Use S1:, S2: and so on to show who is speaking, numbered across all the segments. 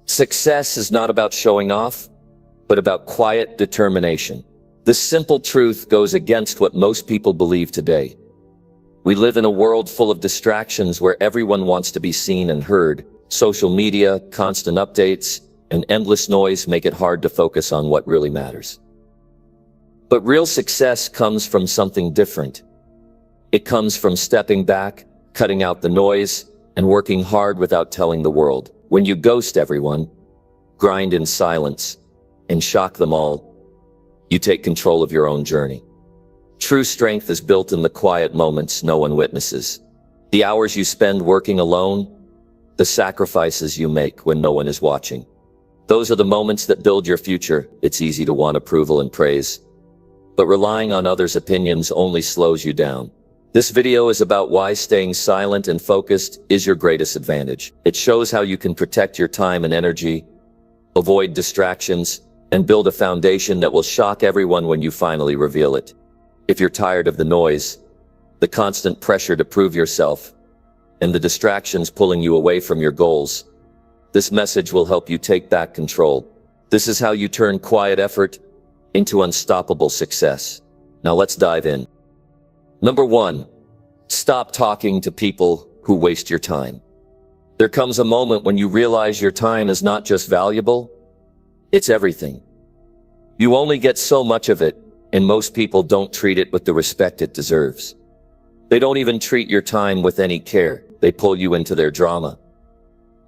S1: Success is not about showing off, but about quiet determination. This simple truth goes against what most people believe today. We live in a world full of distractions where everyone wants to be seen and heard. Social media, constant updates, and endless noise make it hard to focus on what really matters. But real success comes from something different. It comes from stepping back, cutting out the noise, and working hard without telling the world. When you ghost everyone, grind in silence, and shock them all, you take control of your own journey. True strength is built in the quiet moments no one witnesses. The hours you spend working alone, the sacrifices you make when no one is watching. Those are the moments that build your future. It's easy to want approval and praise, but relying on others' opinions only slows you down. This video is about why staying silent and focused is your greatest advantage. It shows how you can protect your time and energy, avoid distractions, and build a foundation that will shock everyone when you finally reveal it. If you're tired of the noise, the constant pressure to prove yourself, and the distractions pulling you away from your goals, this message will help you take back control. This is how you turn quiet effort into unstoppable success. Now let's dive in. Number 1, stop talking to people who waste your time. There comes a moment when you realize your time is not just valuable, it's everything. You only get so much of it, and most people don't treat it with the respect it deserves. They don't even treat your time with any care. They pull you into their drama,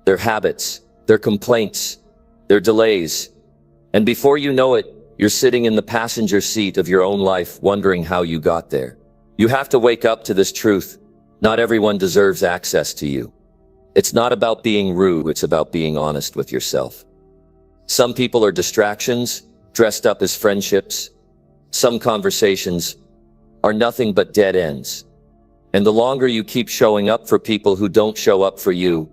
S1: their habits, their complaints, their delays. And before you know it, you're sitting in the passenger seat of your own life wondering how you got there. You have to wake up to this truth. Not everyone deserves access to you. It's not about being rude, it's about being honest with yourself. Some people are distractions, dressed up as friendships. Some conversations are nothing but dead ends. And the longer you keep showing up for people who don't show up for you,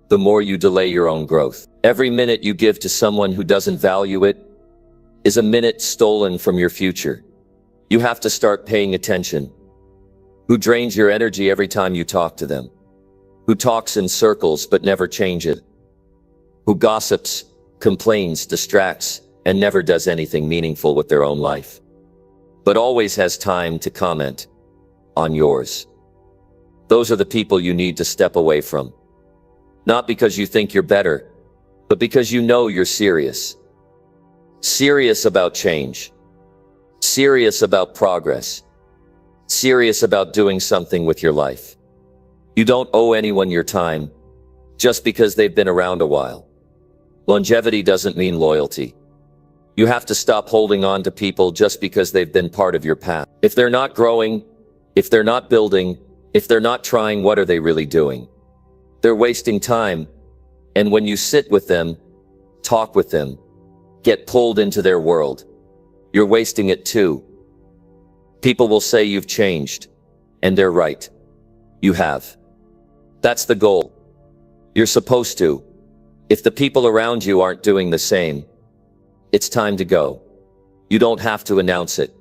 S1: the more you delay your own growth. Every minute you give to someone who doesn't value it is a minute stolen from your future. You have to start paying attention. Who drains your energy every time you talk to them? Who talks in circles but never change it? Who gossips, complains, distracts, and never does anything meaningful with their own life, but always has time to comment on yours? Those are the people you need to step away from. Not because you think you're better, but because you know you're serious. Serious about change. Serious about progress. Serious about doing something with your life. You don't owe anyone your time just because they've been around a while. Longevity doesn't mean loyalty. You have to stop holding on to people just because they've been part of your path. If they're not growing, if they're not building, if they're not trying, what are they really doing? They're wasting time. And when you sit with them, talk with them, get pulled into their world, you're wasting it too. People will say you've changed, and they're right. You have. That's the goal. You're supposed to. If the people around you aren't doing the same, it's time to go. You don't have to announce it.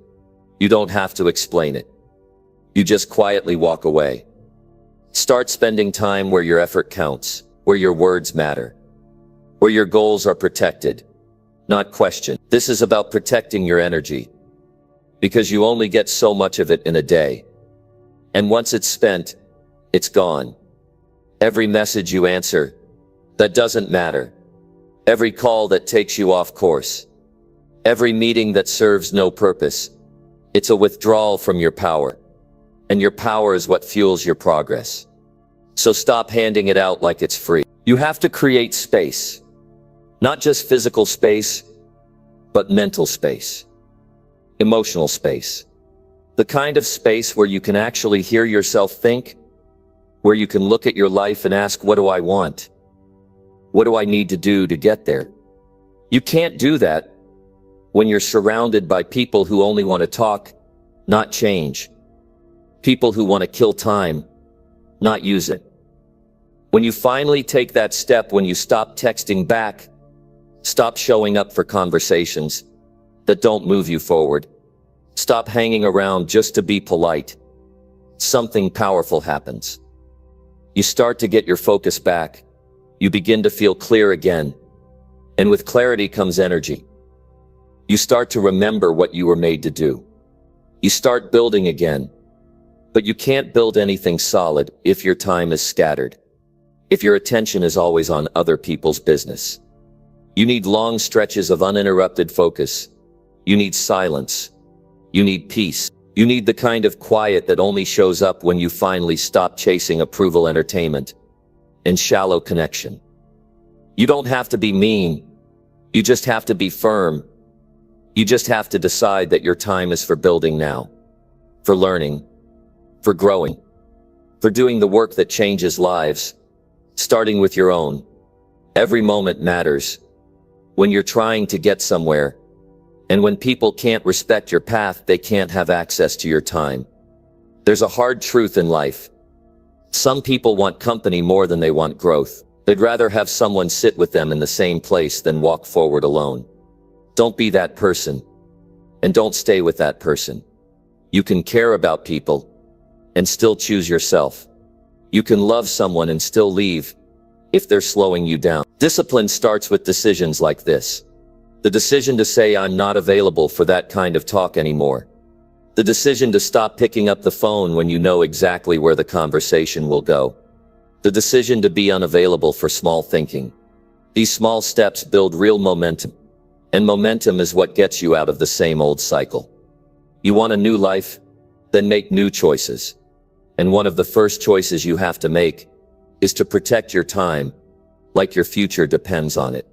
S1: You don't have to explain it. You just quietly walk away. Start spending time where your effort counts, where your words matter, where your goals are protected, not questioned. This is about protecting your energy, because you only get so much of it in a day. And once it's spent, it's gone. Every message you answer, that doesn't matter. Every call that takes you off course. Every meeting that serves no purpose. It's a withdrawal from your power. And your power is what fuels your progress. So stop handing it out like it's free. You have to create space. Not just physical space, but mental space. Emotional space. The kind of space where you can actually hear yourself think, where you can look at your life and ask, what do I want? What do I need to do to get there? You can't do that when you're surrounded by people who only want to talk, not change. People who want to kill time, not use it. When you finally take that step, when you stop texting back, stop showing up for conversations that don't move you forward, stop hanging around just to be polite, something powerful happens. You start to get your focus back, you begin to feel clear again. And with clarity comes energy. You start to remember what you were made to do. You start building again. But you can't build anything solid if your time is scattered, if your attention is always on other people's business. You need long stretches of uninterrupted focus. You need silence. You need peace. You need the kind of quiet that only shows up when you finally stop chasing approval, entertainment, and shallow connection. You don't have to be mean. You just have to be firm. You just have to decide that your time is for building now, for learning, for growing, for doing the work that changes lives, starting with your own. Every moment matters. When you're trying to get somewhere, and when people can't respect your path, they can't have access to your time. There's a hard truth in life. Some people want company more than they want growth. They'd rather have someone sit with them in the same place than walk forward alone. Don't be that person. And don't stay with that person. You can care about people and still choose yourself. You can love someone and still leave if they're slowing you down. Discipline starts with decisions like this. The decision to say, I'm not available for that kind of talk anymore. The decision to stop picking up the phone when you know exactly where the conversation will go. The decision to be unavailable for small thinking. These small steps build real momentum. And momentum is what gets you out of the same old cycle. You want a new life? Then make new choices. And one of the first choices you have to make is to protect your time, like your future depends on it.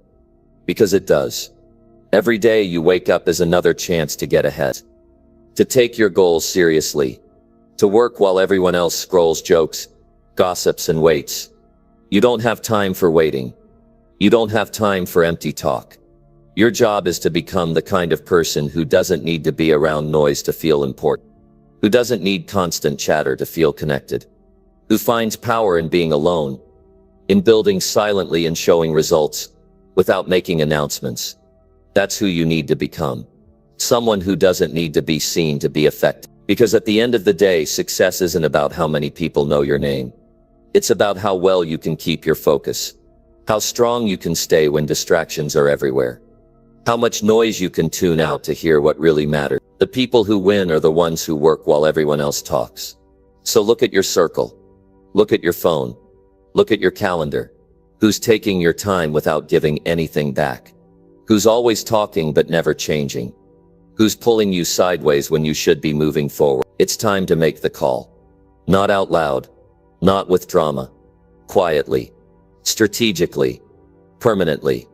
S1: Because it does. Every day you wake up is another chance to get ahead. To take your goals seriously. To work while everyone else scrolls, jokes, gossips, and waits. You don't have time for waiting. You don't have time for empty talk. Your job is to become the kind of person who doesn't need to be around noise to feel important. Who doesn't need constant chatter to feel connected. Who finds power in being alone. In building silently and showing results, without making announcements. That's who you need to become. Someone who doesn't need to be seen to be effective. Because at the end of the day, success isn't about how many people know your name. It's about how well you can keep your focus. How strong you can stay when distractions are everywhere. How much noise you can tune out to hear what really matters. The people who win are the ones who work while everyone else talks. So look at your circle. Look at your phone. Look at your calendar. Who's taking your time without giving anything back? Who's always talking but never changing? Who's pulling you sideways when you should be moving forward? It's time to make the call. Not out loud. Not with drama. Quietly. Strategically. Permanently.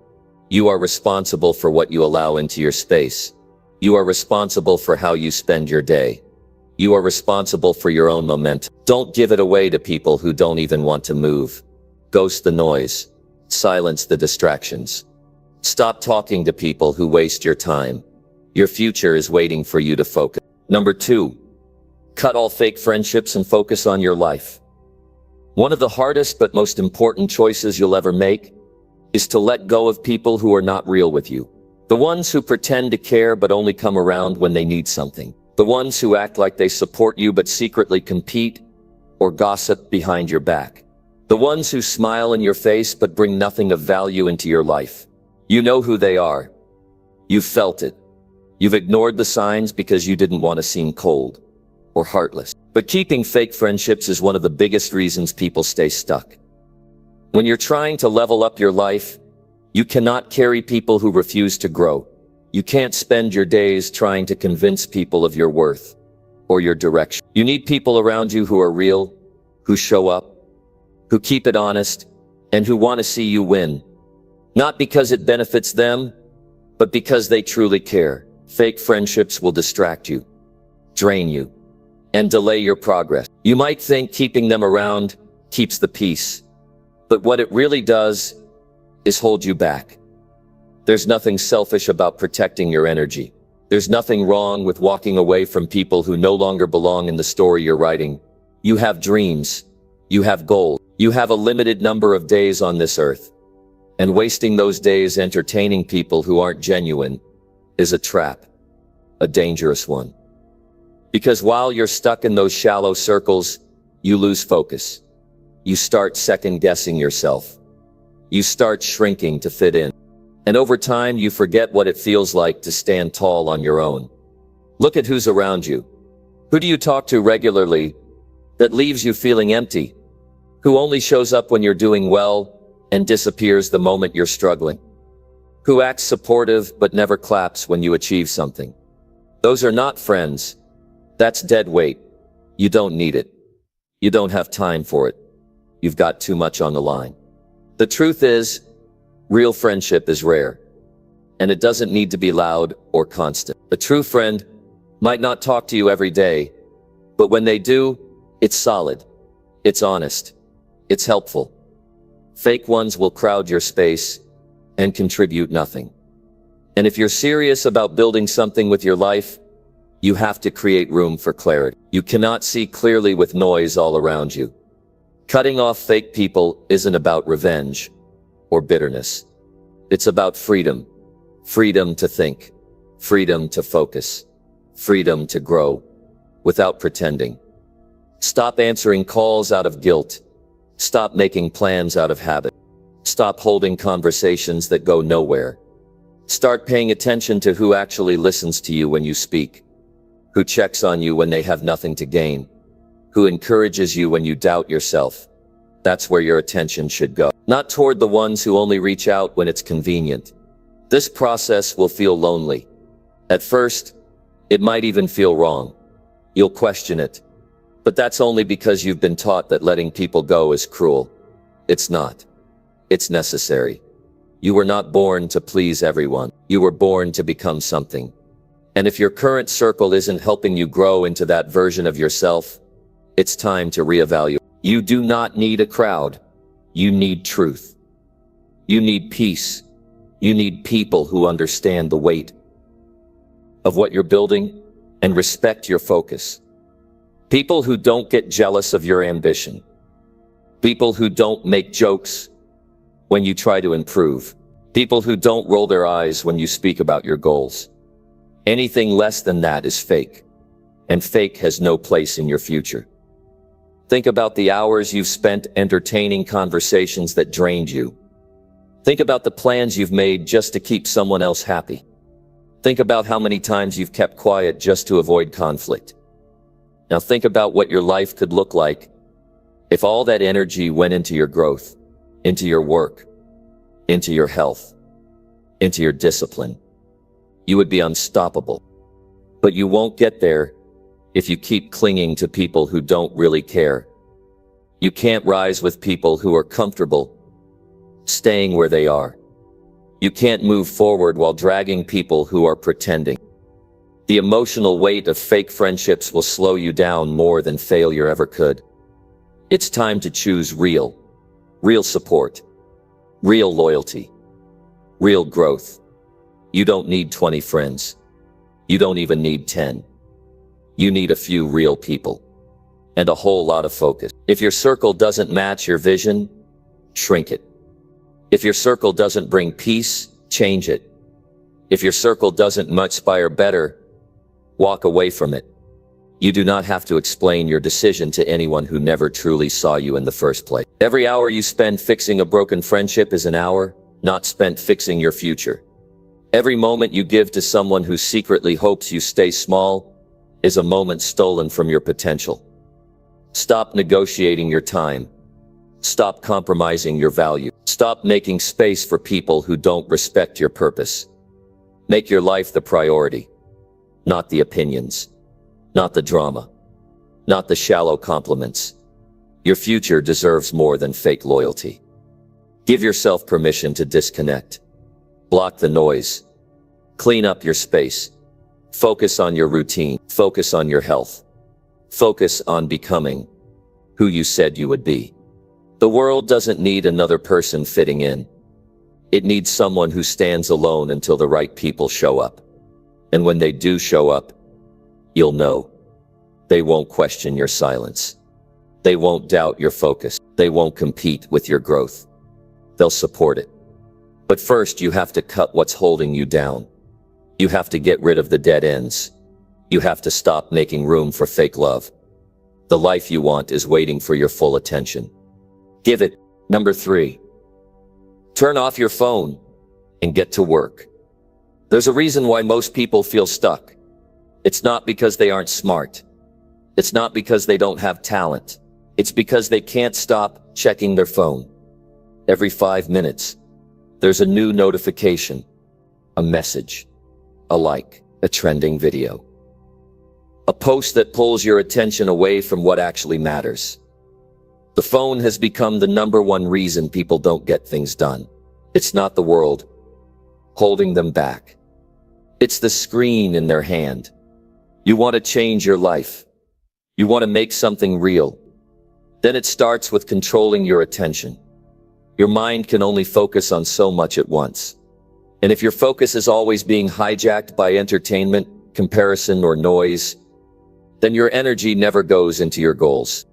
S1: You are responsible for what you allow into your space. You are responsible for how you spend your day. You are responsible for your own momentum. Don't give it away to people who don't even want to move. Ghost the noise. Silence the distractions. Stop talking to people who waste your time. Your future is waiting for you to focus. Number 2. Cut all fake friendships and focus on your life. One of the hardest but most important choices you'll ever make is to let go of people who are not real with you. The ones who pretend to care but only come around when they need something. The ones who act like they support you but secretly compete or gossip behind your back. The ones who smile in your face but bring nothing of value into your life. You know who they are. You've felt it. You've ignored the signs because you didn't want to seem cold or heartless. But keeping fake friendships is one of the biggest reasons people stay stuck. When you're trying to level up your life, you cannot carry people who refuse to grow. You can't spend your days trying to convince people of your worth or your direction. You need people around you who are real, who show up, who keep it honest, and who want to see you win. Not because it benefits them, but because they truly care. Fake friendships will distract you, drain you, and delay your progress. You might think keeping them around keeps the peace, but what it really does is hold you back. There's nothing selfish about protecting your energy. There's nothing wrong with walking away from people who no longer belong in the story you're writing. You have dreams. You have goals. You have a limited number of days on this earth. And wasting those days entertaining people who aren't genuine is a trap, a dangerous one. Because while you're stuck in those shallow circles, you lose focus. You start second-guessing yourself. You start shrinking to fit in. And over time, you forget what it feels like to stand tall on your own. Look at who's around you. Who do you talk to regularly that leaves you feeling empty? Who only shows up when you're doing well and disappears the moment you're struggling? Who acts supportive but never claps when you achieve something? Those are not friends. That's dead weight. You don't need it. You don't have time for it. You've got too much on the line. The truth is, real friendship is rare, and it doesn't need to be loud or constant. A true friend might not talk to you every day, but when they do, it's solid, it's honest, it's helpful. Fake ones will crowd your space and contribute nothing. And if you're serious about building something with your life, you have to create room for clarity. You cannot see clearly with noise all around you. Cutting off fake people isn't about revenge or bitterness. It's about freedom. Freedom to think. Freedom to focus. Freedom to grow without pretending. Stop answering calls out of guilt. Stop making plans out of habit. Stop holding conversations that go nowhere. Start paying attention to who actually listens to you when you speak, who checks on you when they have nothing to gain, who encourages you when you doubt yourself. That's where your attention should go, not toward the ones who only reach out when it's convenient. This process will feel lonely. At first, it might even feel wrong. You'll question it. But that's only because you've been taught that letting people go is cruel. It's not. It's necessary. You were not born to please everyone. You were born to become something. And if your current circle isn't helping you grow into that version of yourself, it's time to reevaluate. You do not need a crowd. You need truth. You need peace. You need people who understand the weight of what you're building and respect your focus. People who don't get jealous of your ambition. People who don't make jokes when you try to improve. People who don't roll their eyes when you speak about your goals. Anything less than that is fake, and fake has no place in your future. Think about the hours you've spent entertaining conversations that drained you. Think about the plans you've made just to keep someone else happy. Think about how many times you've kept quiet just to avoid conflict. Now think about what your life could look like if all that energy went into your growth, into your work, into your health, into your discipline. You would be unstoppable. But you won't get there if you keep clinging to people who don't really care. You can't rise with people who are comfortable staying where they are. You can't move forward while dragging people who are pretending. The emotional weight of fake friendships will slow you down more than failure ever could. It's time to choose real support, real loyalty, real growth. You don't need 20 friends. You don't even need 10. You need a few real people and a whole lot of focus. If your circle doesn't match your vision, shrink it. If your circle doesn't bring peace, change it. If your circle doesn't inspire better, walk away from it. You do not have to explain your decision to anyone who never truly saw you in the first place. Every hour you spend fixing a broken friendship is an hour not spent fixing your future. Every moment you give to someone who secretly hopes you stay small is a moment stolen from your potential. Stop negotiating your time. Stop compromising your value. Stop making space for people who don't respect your purpose. Make your life the priority, not the opinions, not the drama, not the shallow compliments. Your future deserves more than fake loyalty. Give yourself permission to disconnect. Block the noise. Clean up your space. Focus on your routine. Focus on your health. Focus on becoming who you said you would be. The world doesn't need another person fitting in. It needs someone who stands alone until the right people show up. And when they do show up, you'll know. They won't question your silence. They won't doubt your focus. They won't compete with your growth. They'll support it. But first, you have to cut what's holding you down. You have to get rid of the dead ends. You have to stop making room for fake love. The life you want is waiting for your full attention. Give it. Number 3. Turn off your phone and get to work. There's a reason why most people feel stuck. It's not because they aren't smart. It's not because they don't have talent. It's because they can't stop checking their phone. Every 5 minutes, there's a new notification, a message, a like, a trending video, a post that pulls your attention away from what actually matters. The phone has become the #1 reason people don't get things done. It's not the world holding them back. It's the screen in their hand. You want to change your life. You want to make something real. Then it starts with controlling your attention. Your mind can only focus on so much at once. And if your focus is always being hijacked by entertainment, comparison, or noise, then your energy never goes into your goals.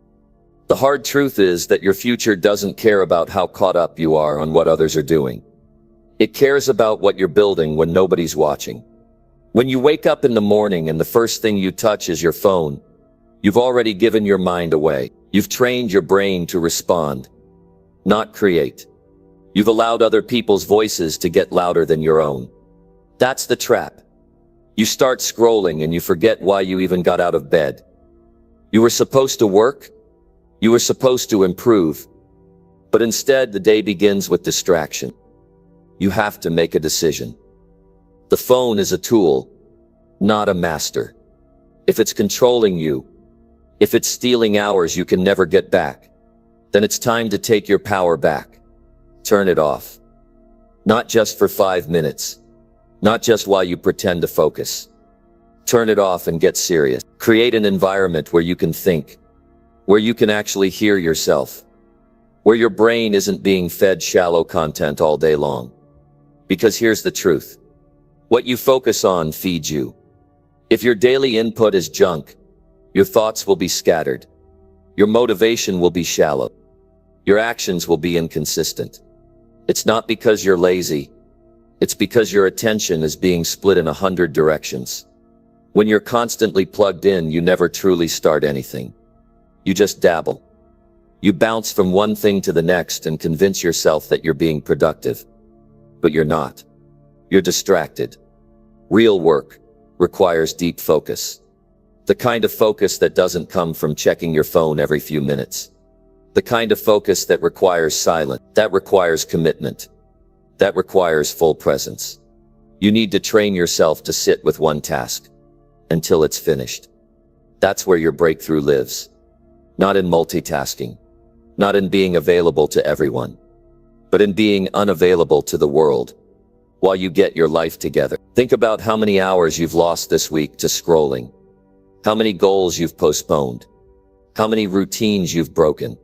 S1: The hard truth is that your future doesn't care about how caught up you are on what others are doing. It cares about what you're building when nobody's watching. When you wake up in the morning and the first thing you touch is your phone, you've already given your mind away. You've trained your brain to respond, not create. You've allowed other people's voices to get louder than your own. That's the trap. You start scrolling and you forget why you even got out of bed. You were supposed to work. You were supposed to improve. But instead, the day begins with distraction. You have to make a decision. The phone is a tool, not a master. If it's controlling you, if it's stealing hours you can never get back, then it's time to take your power back. Turn it off. Not just for 5 minutes. Not just while you pretend to focus. Turn it off and get serious. Create an environment where you can think, where you can actually hear yourself, where your brain isn't being fed shallow content all day long. Because here's the truth. What you focus on feeds you. If your daily input is junk, your thoughts will be scattered. Your motivation will be shallow. Your actions will be inconsistent. It's not because you're lazy. It's because your attention is being split in 100 directions. When you're constantly plugged in, you never truly start anything. You just dabble. You bounce from one thing to the next and convince yourself that you're being productive. But you're not. You're distracted. Real work requires deep focus. The kind of focus that doesn't come from checking your phone every few minutes. The kind of focus that requires silence, that requires commitment, that requires full presence. You need to train yourself to sit with one task until it's finished. That's where your breakthrough lives. Not in multitasking, not in being available to everyone, but in being unavailable to the world while you get your life together. Think about how many hours you've lost this week to scrolling, how many goals you've postponed, how many routines you've broken.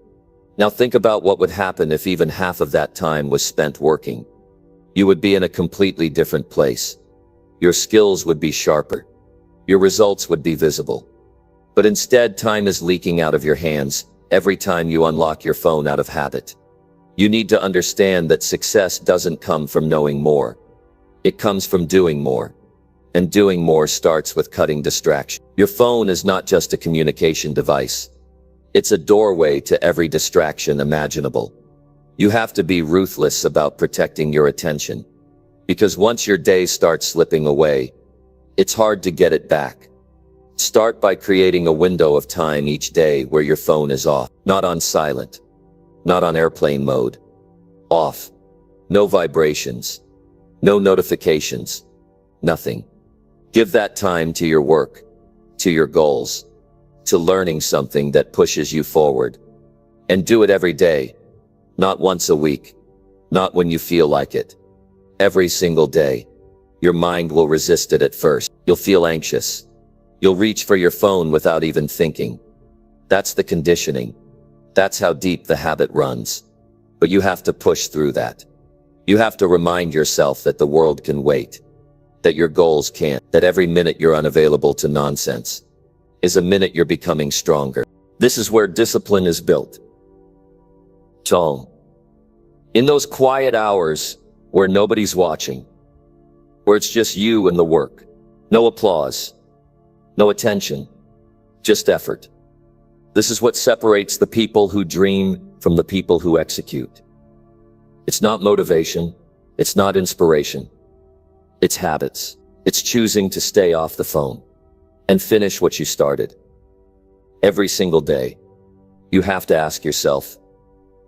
S1: Now think about what would happen if even half of that time was spent working. You would be in a completely different place. Your skills would be sharper. Your results would be visible. But instead, time is leaking out of your hands every time you unlock your phone out of habit. You need to understand that success doesn't come from knowing more. It comes from doing more. And doing more starts with cutting distraction. Your phone is not just a communication device. It's a doorway to every distraction imaginable. You have to be ruthless about protecting your attention. Because once your day starts slipping away, it's hard to get it back. Start by creating a window of time each day where your phone is off. Not on silent. Not on airplane mode. Off. No vibrations. No notifications. Nothing. Give that time to your work, to your goals, to learning something that pushes you forward. And do it every day. Not once a week. Not when you feel like it. Every single day. Your mind will resist it at first. You'll feel anxious. You'll reach for your phone without even thinking. That's the conditioning. That's how deep the habit runs. But you have to push through that. You have to remind yourself that the world can wait. That your goals can't. That every minute you're unavailable to nonsense is a minute you're becoming stronger. This is where discipline is built. Tone. In those quiet hours where nobody's watching, where it's just you and the work. No applause. No attention. Just effort. This is what separates the people who dream from the people who execute. It's not motivation. It's not inspiration. It's habits. It's choosing to stay off the phone and finish what you started. Every single day, you have to ask yourself,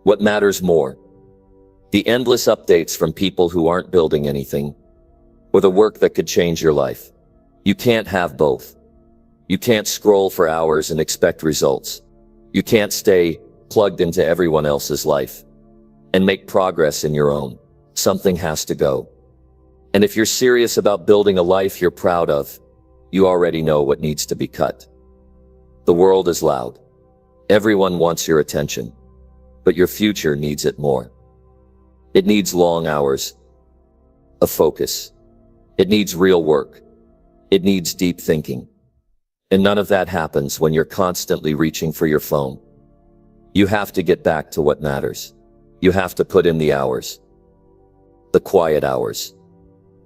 S1: what matters more? The endless updates from people who aren't building anything, or the work that could change your life? You can't have both. You can't scroll for hours and expect results. You can't stay plugged into everyone else's life and make progress in your own. Something has to go. And if you're serious about building a life you're proud of, you already know what needs to be cut. The world is loud. Everyone wants your attention, but your future needs it more. It needs long hours of focus. It needs real work. It needs deep thinking. And none of that happens when you're constantly reaching for your phone. You have to get back to what matters. You have to put in the hours. The quiet hours.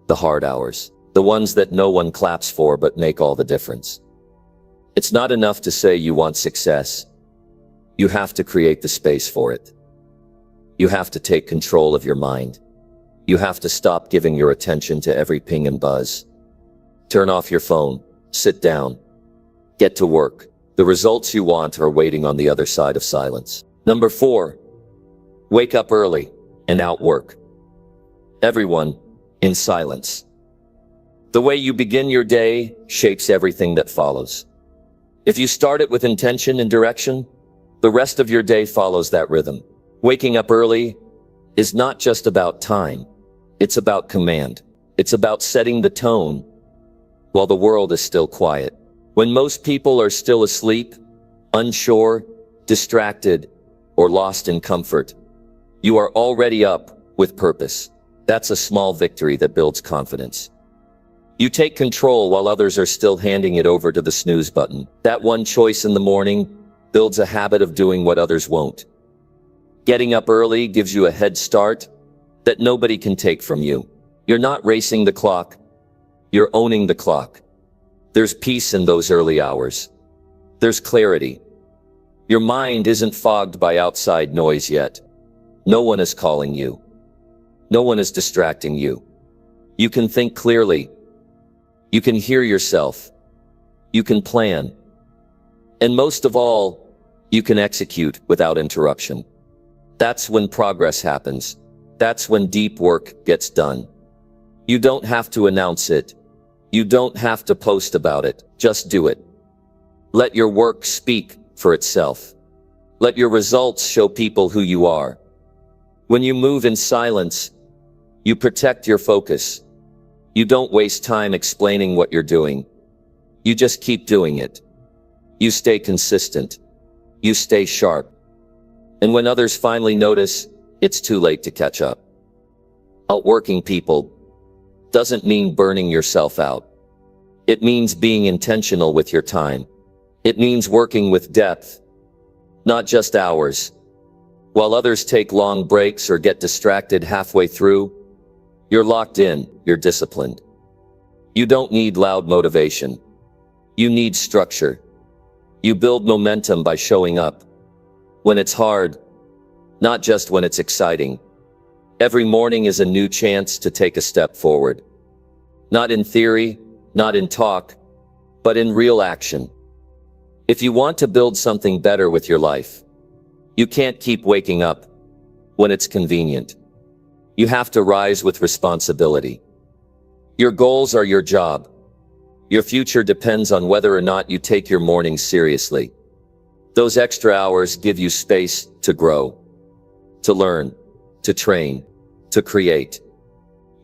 S1: The hard hours. The ones that no one claps for but make all the difference. It's not enough to say you want success. You have to create the space for it. You have to take control of your mind. You have to stop giving your attention to every ping and buzz. Turn off your phone. Sit down. Get to work. The results you want are waiting on the other side of silence. Number 4. Wake up early and outwork everyone in silence. The way you begin your day shapes everything that follows. If you start it with intention and direction, the rest of your day follows that rhythm. Waking up early is not just about time. It's about command. It's about setting the tone while the world is still quiet. When most people are still asleep, unsure, distracted, or lost in comfort, you are already up with purpose. That's a small victory that builds confidence. You take control while others are still handing it over to the snooze button. That one choice in the morning builds a habit of doing what others won't. Getting up early gives you a head start that nobody can take from you. You're not racing the clock. You're owning the clock. There's peace in those early hours. There's clarity. Your mind isn't fogged by outside noise yet. No one is calling you. No one is distracting you. You can think clearly. You can hear yourself. You can plan. And most of all, you can execute without interruption. That's when progress happens. That's when deep work gets done. You don't have to announce it. You don't have to post about it. Just do it. Let your work speak for itself. Let your results show people who you are. When you move in silence, you protect your focus. You don't waste time explaining what you're doing. You just keep doing it. You stay consistent. You stay sharp. And when others finally notice, it's too late to catch up. Outworking people doesn't mean burning yourself out. It means being intentional with your time. It means working with depth, not just hours. While others take long breaks or get distracted halfway through, you're locked in, you're disciplined. You don't need loud motivation. You need structure. You build momentum by showing up when it's hard, not just when it's exciting. Every morning is a new chance to take a step forward. Not in theory, not in talk, but in real action. If you want to build something better with your life, you can't keep waking up when it's convenient. You have to rise with responsibility. Your goals are your job. Your future depends on whether or not you take your mornings seriously. Those extra hours give you space to grow, to learn, to train, to create.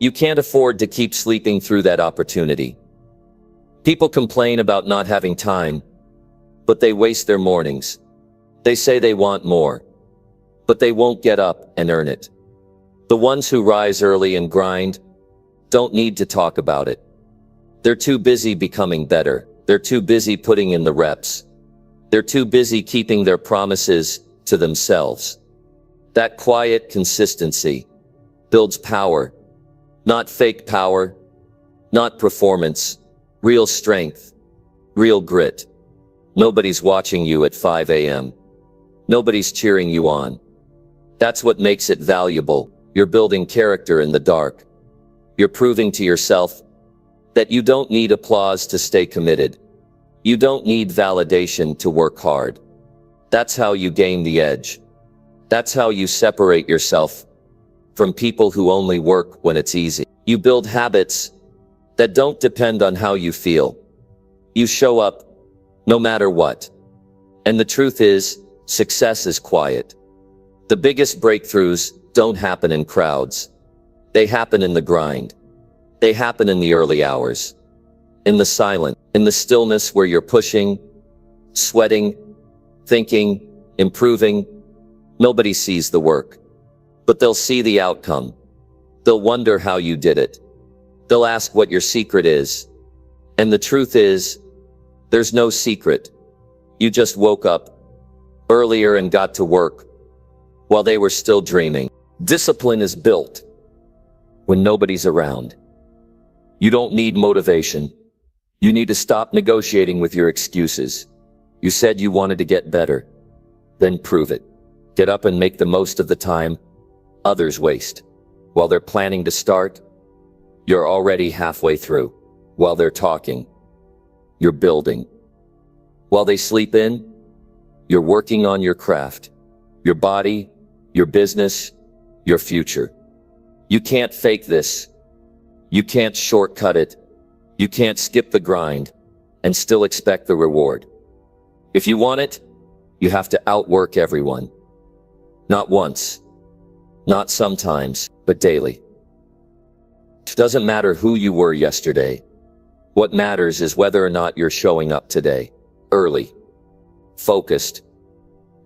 S1: You can't afford to keep sleeping through that opportunity. People complain about not having time, but they waste their mornings. They say they want more, but they won't get up and earn it. The ones who rise early and grind don't need to talk about it. They're too busy becoming better. They're too busy putting in the reps. They're too busy keeping their promises to themselves. That quiet consistency builds power, not fake power, not performance, real strength, real grit. Nobody's watching you at 5 a.m. Nobody's cheering you on. That's what makes it valuable. You're building character in the dark. You're proving to yourself that you don't need applause to stay committed. You don't need validation to work hard. That's how you gain the edge. That's how you separate yourself from people who only work when it's easy. You build habits that don't depend on how you feel. You show up no matter what. And the truth is, success is quiet. The biggest breakthroughs don't happen in crowds. They happen in the grind. They happen in the early hours. In the silence, in the stillness where you're pushing, sweating, thinking, improving. Nobody sees the work, but they'll see the outcome. They'll wonder how you did it. They'll ask what your secret is. And the truth is, there's no secret. You just woke up earlier and got to work while they were still dreaming. Discipline is built when nobody's around. You don't need motivation. You need to stop negotiating with your excuses. You said you wanted to get better. Then prove it. Get up and make the most of the time others waste. While they're planning to start, you're already halfway through. While they're talking, you're building. While they sleep in, you're working on your craft, your body, your business, your future. You can't fake this. You can't shortcut it. You can't skip the grind and still expect the reward. If you want it, you have to outwork everyone. Not once, not sometimes, but daily. It doesn't matter who you were yesterday. What matters is whether or not you're showing up today. Early, focused,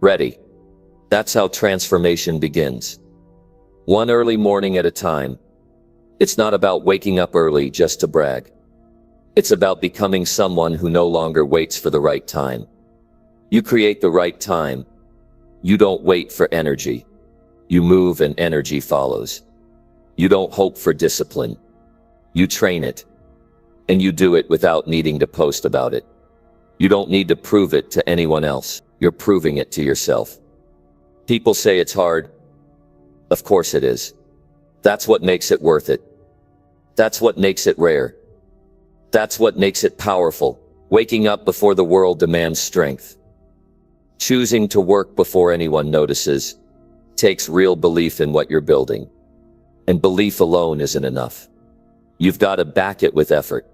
S1: ready. That's how transformation begins. One early morning at a time. It's not about waking up early just to brag. It's about becoming someone who no longer waits for the right time. You create the right time. You don't wait for energy. You move and energy follows. You don't hope for discipline. You train it. And you do it without needing to post about it. You don't need to prove it to anyone else. You're proving it to yourself. People say it's hard. Of course it is. That's what makes it worth it. That's what makes it rare. That's what makes it powerful. Waking up before the world demands strength. Choosing to work before anyone notices takes real belief in what you're building. And belief alone isn't enough. You've got to back it with effort.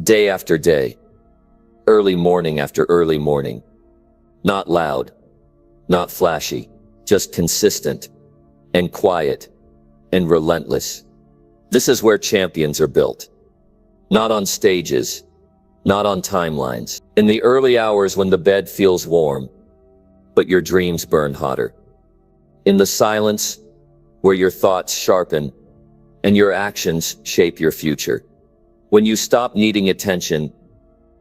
S1: Day after day. Early morning after early morning. Not loud. Not flashy. Just consistent. And quiet. And relentless. This is where champions are built. Not on stages. Not on timelines. In the early hours when the bed feels warm, but your dreams burn hotter. In the silence, where your thoughts sharpen, and your actions shape your future. When you stop needing attention,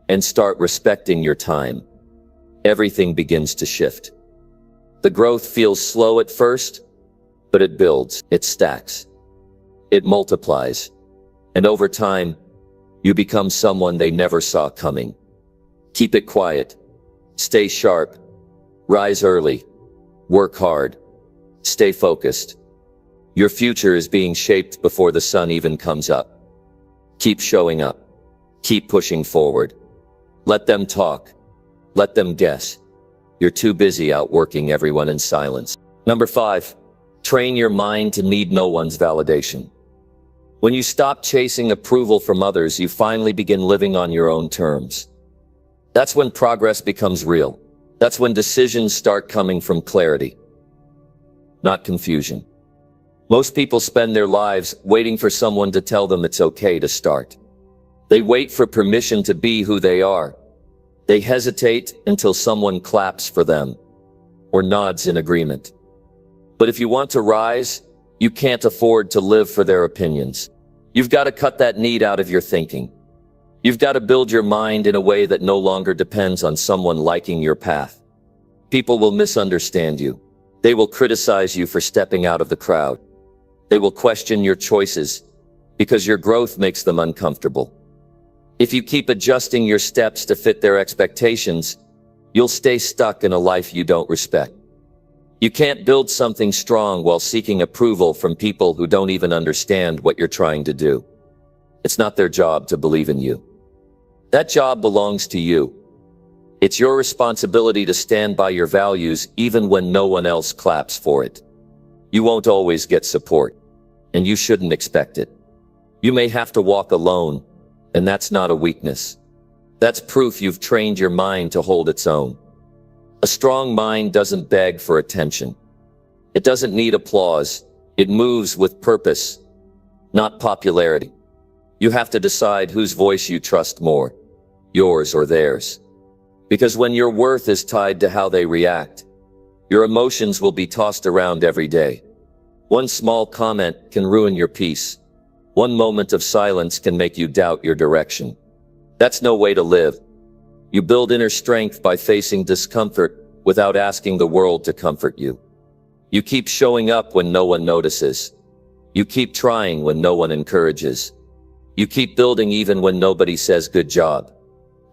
S1: and start respecting your time, everything begins to shift. The growth feels slow at first, but it builds, it stacks, it multiplies, and over time, you become someone they never saw coming. Keep it quiet, stay sharp, rise early, work hard, stay focused. Your future is being shaped before the sun even comes up. Keep showing up, keep pushing forward. Let them talk, let them guess. You're too busy outworking everyone in silence. Number 5, train your mind to need no one's validation. When you stop chasing approval from others, you finally begin living on your own terms. That's when progress becomes real. That's when decisions start coming from clarity, not confusion. Most people spend their lives waiting for someone to tell them it's okay to start. They wait for permission to be who they are. They hesitate until someone claps for them or nods in agreement. But if you want to rise, you can't afford to live for their opinions. You've got to cut that need out of your thinking. You've got to build your mind in a way that no longer depends on someone liking your path. People will misunderstand you. They will criticize you for stepping out of the crowd. They will question your choices because your growth makes them uncomfortable. If you keep adjusting your steps to fit their expectations, you'll stay stuck in a life you don't respect. You can't build something strong while seeking approval from people who don't even understand what you're trying to do. It's not their job to believe in you. That job belongs to you. It's your responsibility to stand by your values even when no one else claps for it. You won't always get support, and you shouldn't expect it. You may have to walk alone, and that's not a weakness. That's proof you've trained your mind to hold its own. A strong mind doesn't beg for attention. It doesn't need applause. It moves with purpose, not popularity. You have to decide whose voice you trust more, yours or theirs. Because when your worth is tied to how they react, your emotions will be tossed around every day. One small comment can ruin your peace. One moment of silence can make you doubt your direction. That's no way to live. You build inner strength by facing discomfort without asking the world to comfort you. You keep showing up when no one notices. You keep trying when no one encourages. You keep building even when nobody says good job.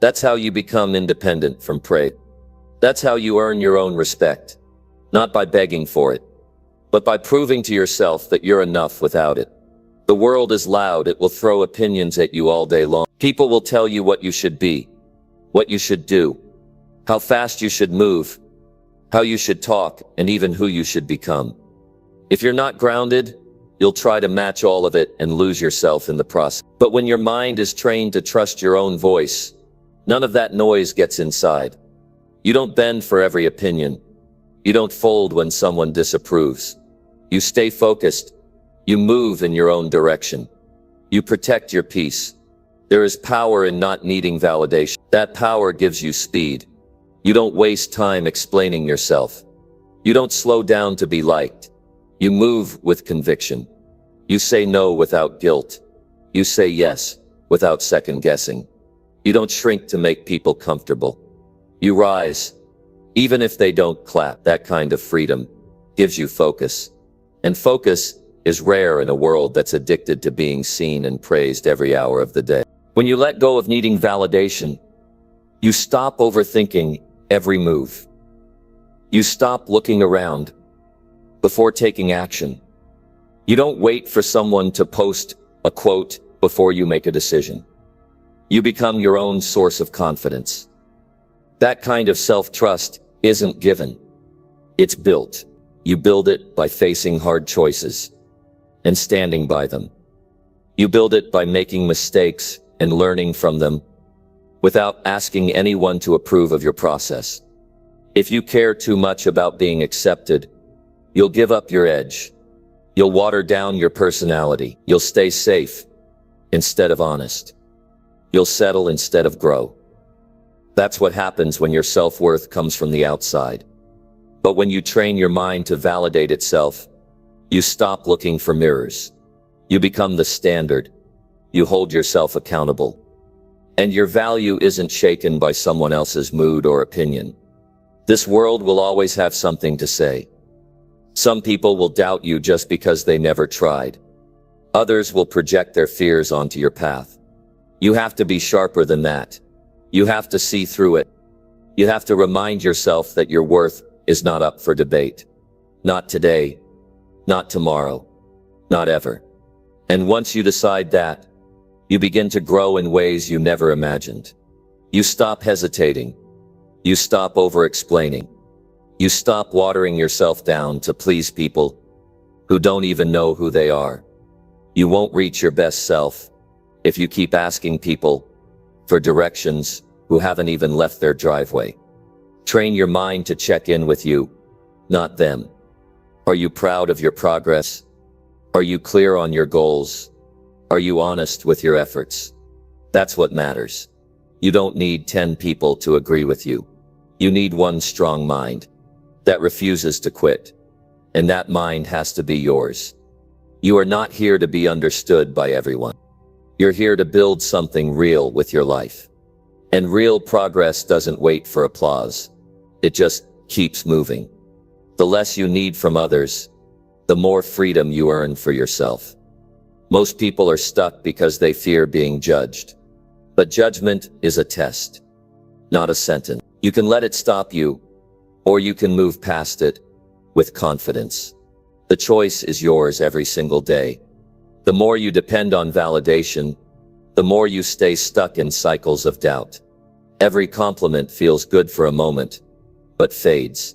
S1: That's how you become independent from praise. That's how you earn your own respect. Not by begging for it, but by proving to yourself that you're enough without it. The world is loud. It will throw opinions at you all day long. People will tell you what you should be, what you should do, how fast you should move, how you should talk, and even who you should become. If you're not grounded, you'll try to match all of it and lose yourself in the process. But when your mind is trained to trust your own voice, none of that noise gets inside. You don't bend for every opinion. You don't fold when someone disapproves. You stay focused. You move in your own direction. You protect your peace. There is power in not needing validation. That power gives you speed. You don't waste time explaining yourself. You don't slow down to be liked. You move with conviction. You say no without guilt. You say yes without second guessing. You don't shrink to make people comfortable. You rise, even if they don't clap. That kind of freedom gives you focus. And focus is rare in a world that's addicted to being seen and praised every hour of the day. When you let go of needing validation, you stop overthinking every move. You stop looking around before taking action. You don't wait for someone to post a quote before you make a decision. You become your own source of confidence. That kind of self-trust isn't given. It's built. You build it by facing hard choices and standing by them. You build it by making mistakes and learning from them without asking anyone to approve of your process. If you care too much about being accepted, you'll give up your edge. You'll water down your personality. You'll stay safe instead of honest. You'll settle instead of grow. That's what happens when your self-worth comes from the outside. But when you train your mind to validate itself, you stop looking for mirrors. You become the standard. You hold yourself accountable. And your value isn't shaken by someone else's mood or opinion. This world will always have something to say. Some people will doubt you just because they never tried. Others will project their fears onto your path. You have to be sharper than that. You have to see through it. You have to remind yourself that your worth is not up for debate. Not today. Not tomorrow. Not ever. And once you decide that, you begin to grow in ways you never imagined. You stop hesitating. You stop over-explaining. You stop watering yourself down to please people who don't even know who they are. You won't reach your best self if you keep asking people for directions who haven't even left their driveway. Train your mind to check in with you, not them. Are you proud of your progress? Are you clear on your goals? Are you honest with your efforts? That's what matters. You don't need 10 people to agree with you. You need one strong mind that refuses to quit. And that mind has to be yours. You are not here to be understood by everyone. You're here to build something real with your life. And real progress doesn't wait for applause. It just keeps moving. The less you need from others, the more freedom you earn for yourself. Most people are stuck because they fear being judged. But judgment is a test, not a sentence. You can let it stop you, or you can move past it with confidence. The choice is yours every single day. The more you depend on validation, the more you stay stuck in cycles of doubt. Every compliment feels good for a moment, but fades.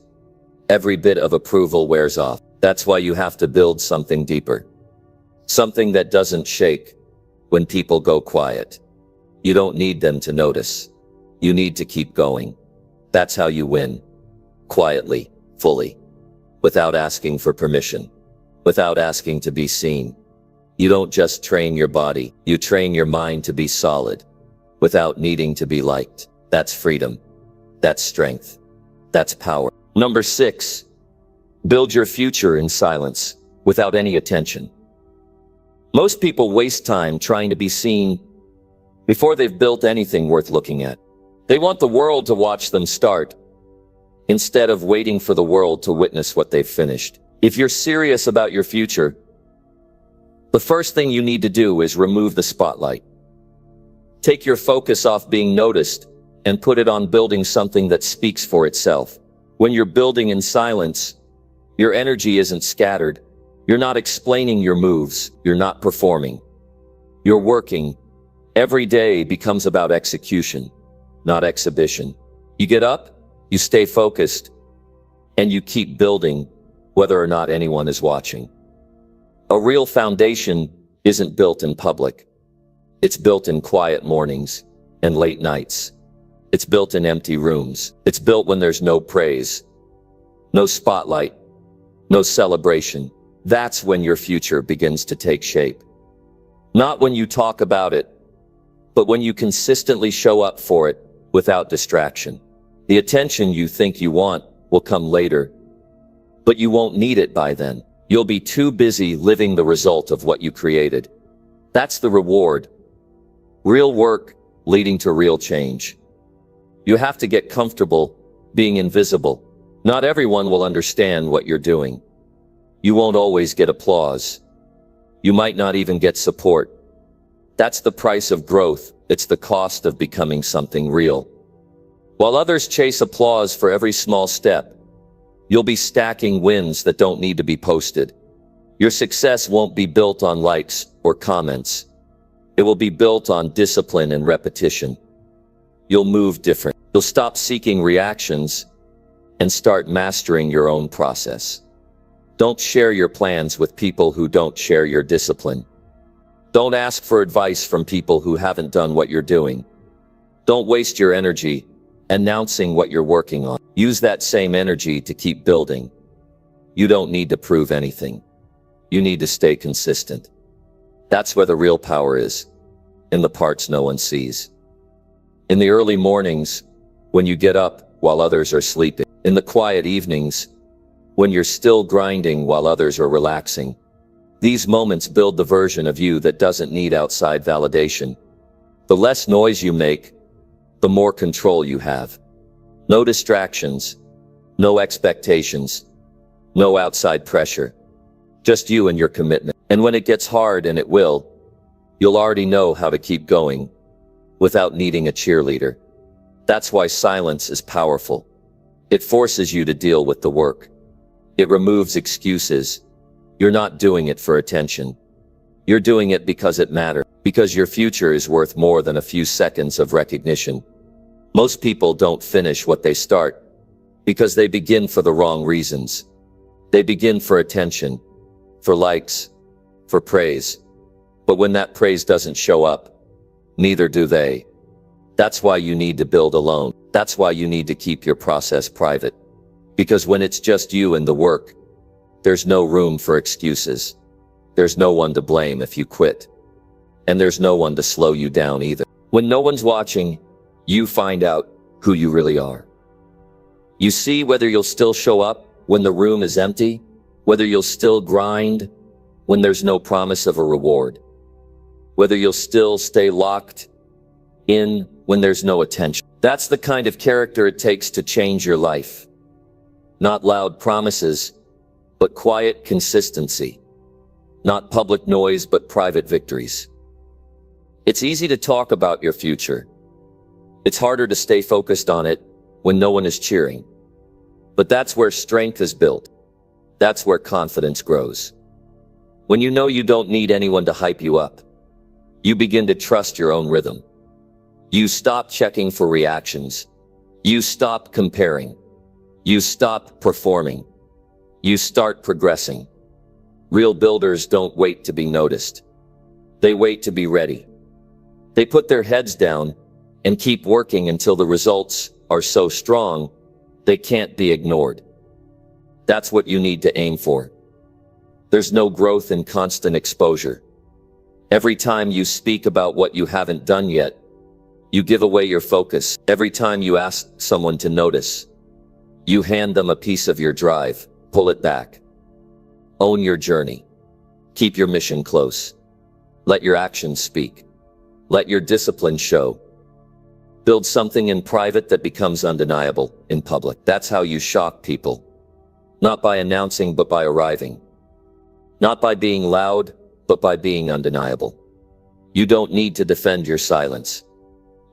S1: Every bit of approval wears off. That's why you have to build something deeper. Something that doesn't shake when people go quiet. You don't need them to notice. You need to keep going. That's how you win. Quietly, fully, without asking for permission, without asking to be seen. You don't just train your body, you train your mind to be solid, without needing to be liked. That's freedom. That's strength. That's power. Number 6, build your future in silence, without any attention. Most people waste time trying to be seen before they've built anything worth looking at. They want the world to watch them start, instead of waiting for the world to witness what they've finished. If you're serious about your future, the first thing you need to do is remove the spotlight. Take your focus off being noticed and put it on building something that speaks for itself. When you're building in silence, your energy isn't scattered. You're not explaining your moves. You're not performing. You're working. Every day becomes about execution, not exhibition. You get up, you stay focused, and you keep building whether or not anyone is watching. A real foundation isn't built in public. It's built in quiet mornings and late nights. It's built in empty rooms. It's built when there's no praise, no spotlight, no celebration. That's when your future begins to take shape. Not when you talk about it, but when you consistently show up for it without distraction. The attention you think you want will come later, but you won't need it by then. You'll be too busy living the result of what you created. That's the reward. Real work leading to real change. You have to get comfortable being invisible. Not everyone will understand what you're doing. You won't always get applause. You might not even get support. That's the price of growth. It's the cost of becoming something real. While others chase applause for every small step, you'll be stacking wins that don't need to be posted. Your success won't be built on likes or comments. It will be built on discipline and repetition. You'll move different. You'll stop seeking reactions and start mastering your own process. Don't share your plans with people who don't share your discipline. Don't ask for advice from people who haven't done what you're doing. Don't waste your energy announcing what you're working on. Use that same energy to keep building. You don't need to prove anything. You need to stay consistent. That's where the real power is, in the parts no one sees. In the early mornings, when you get up while others are sleeping. In the quiet evenings, when you're still grinding while others are relaxing. These moments build the version of you that doesn't need outside validation. The less noise you make, the more control you have. No distractions, no expectations, no outside pressure. Just you and your commitment. And when it gets hard, and it will, you'll already know how to keep going without needing a cheerleader. That's why silence is powerful. It forces you to deal with the work. It removes excuses. You're not doing it for attention. You're doing it because it matters, because your future is worth more than a few seconds of recognition. Most people don't finish what they start because they begin for the wrong reasons. They begin for attention, for likes, for praise. But when that praise doesn't show up, neither do they. That's why you need to build alone. That's why you need to keep your process private. Because when it's just you and the work, there's no room for excuses. There's no one to blame if you quit. And there's no one to slow you down either. When no one's watching, you find out who you really are. You see whether you'll still show up when the room is empty, whether you'll still grind when there's no promise of a reward, whether you'll still stay locked in when there's no attention. That's the kind of character it takes to change your life. Not loud promises, but quiet consistency. Not public noise, but private victories. It's easy to talk about your future. It's harder to stay focused on it when no one is cheering. But that's where strength is built. That's where confidence grows. When you know you don't need anyone to hype you up, you begin to trust your own rhythm. You stop checking for reactions. You stop comparing. You stop performing. You start progressing. Real builders don't wait to be noticed. They wait to be ready. They put their heads down and keep working until the results are so strong they can't be ignored. That's what you need to aim for. There's no growth in constant exposure. Every time you speak about what you haven't done yet, you give away your focus. Every time you ask someone to notice, you hand them a piece of your drive. Pull it back. Own your journey. Keep your mission close. Let your actions speak. Let your discipline show. Build something in private that becomes undeniable in public. That's how you shock people. Not by announcing, but by arriving. Not by being loud, but by being undeniable. You don't need to defend your silence.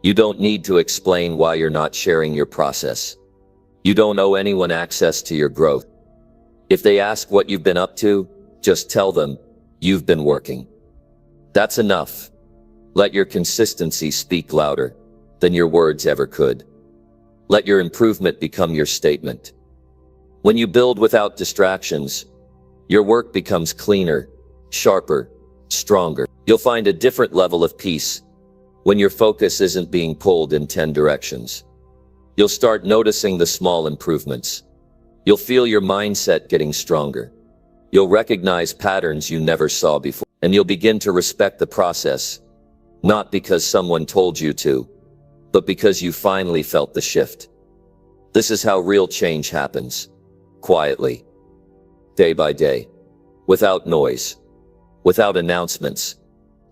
S1: You don't need to explain why you're not sharing your process. You don't owe anyone access to your growth. If they ask what you've been up to, just tell them you've been working. That's enough. Let your consistency speak louder than your words ever could. Let your improvement become your statement. When you build without distractions, your work becomes cleaner, sharper, stronger. You'll find a different level of peace when your focus isn't being pulled in 10 directions. You'll start noticing the small improvements. You'll feel your mindset getting stronger. You'll recognize patterns you never saw before. And you'll begin to respect the process, not because someone told you to, but because you finally felt the shift. This is how real change happens. Quietly. Day by day. Without noise. Without announcements.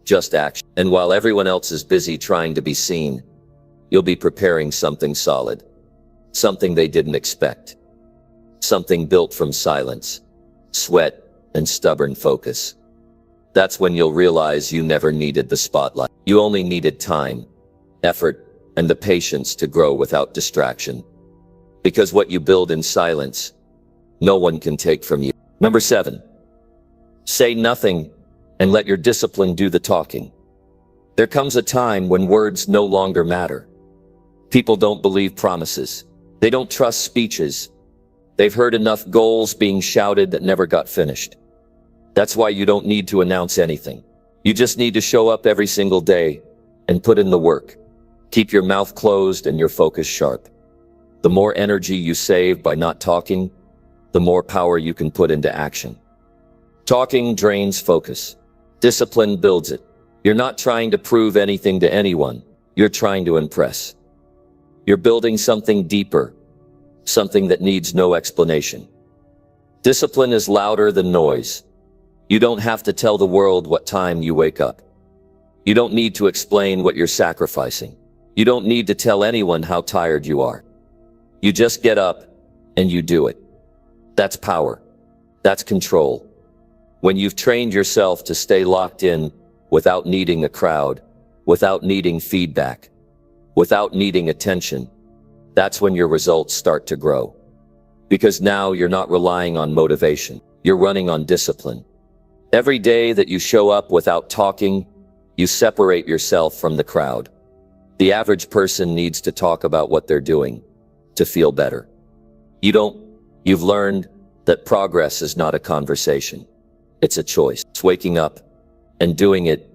S1: Just action. And while everyone else is busy trying to be seen, you'll be preparing something solid. Something they didn't expect. Something built from silence, sweat, and stubborn focus. That's when you'll realize you never needed the spotlight. You only needed time, effort, and the patience to grow without distraction. Because what you build in silence, no one can take from you. Number 7. Say nothing and let your discipline do the talking. There comes a time when words no longer matter. People don't believe promises. They don't trust speeches. They've heard enough goals being shouted that never got finished. That's why you don't need to announce anything. You just need to show up every single day and put in the work. Keep your mouth closed and your focus sharp. The more energy you save by not talking, the more power you can put into action. Talking drains focus. Discipline builds it. You're not trying to prove anything to anyone. You're trying to impress. You're building something deeper, something that needs no explanation. Discipline is louder than noise. You don't have to tell the world what time you wake up. You don't need to explain what you're sacrificing. You don't need to tell anyone how tired you are. You just get up and you do it. That's power. That's control. When you've trained yourself to stay locked in without needing a crowd, without needing feedback, without needing attention, that's when your results start to grow. Because now you're not relying on motivation. You're running on discipline. Every day that you show up without talking, you separate yourself from the crowd. The average person needs to talk about what they're doing to feel better. You've learned that progress is not a conversation. It's a choice. It's waking up and doing it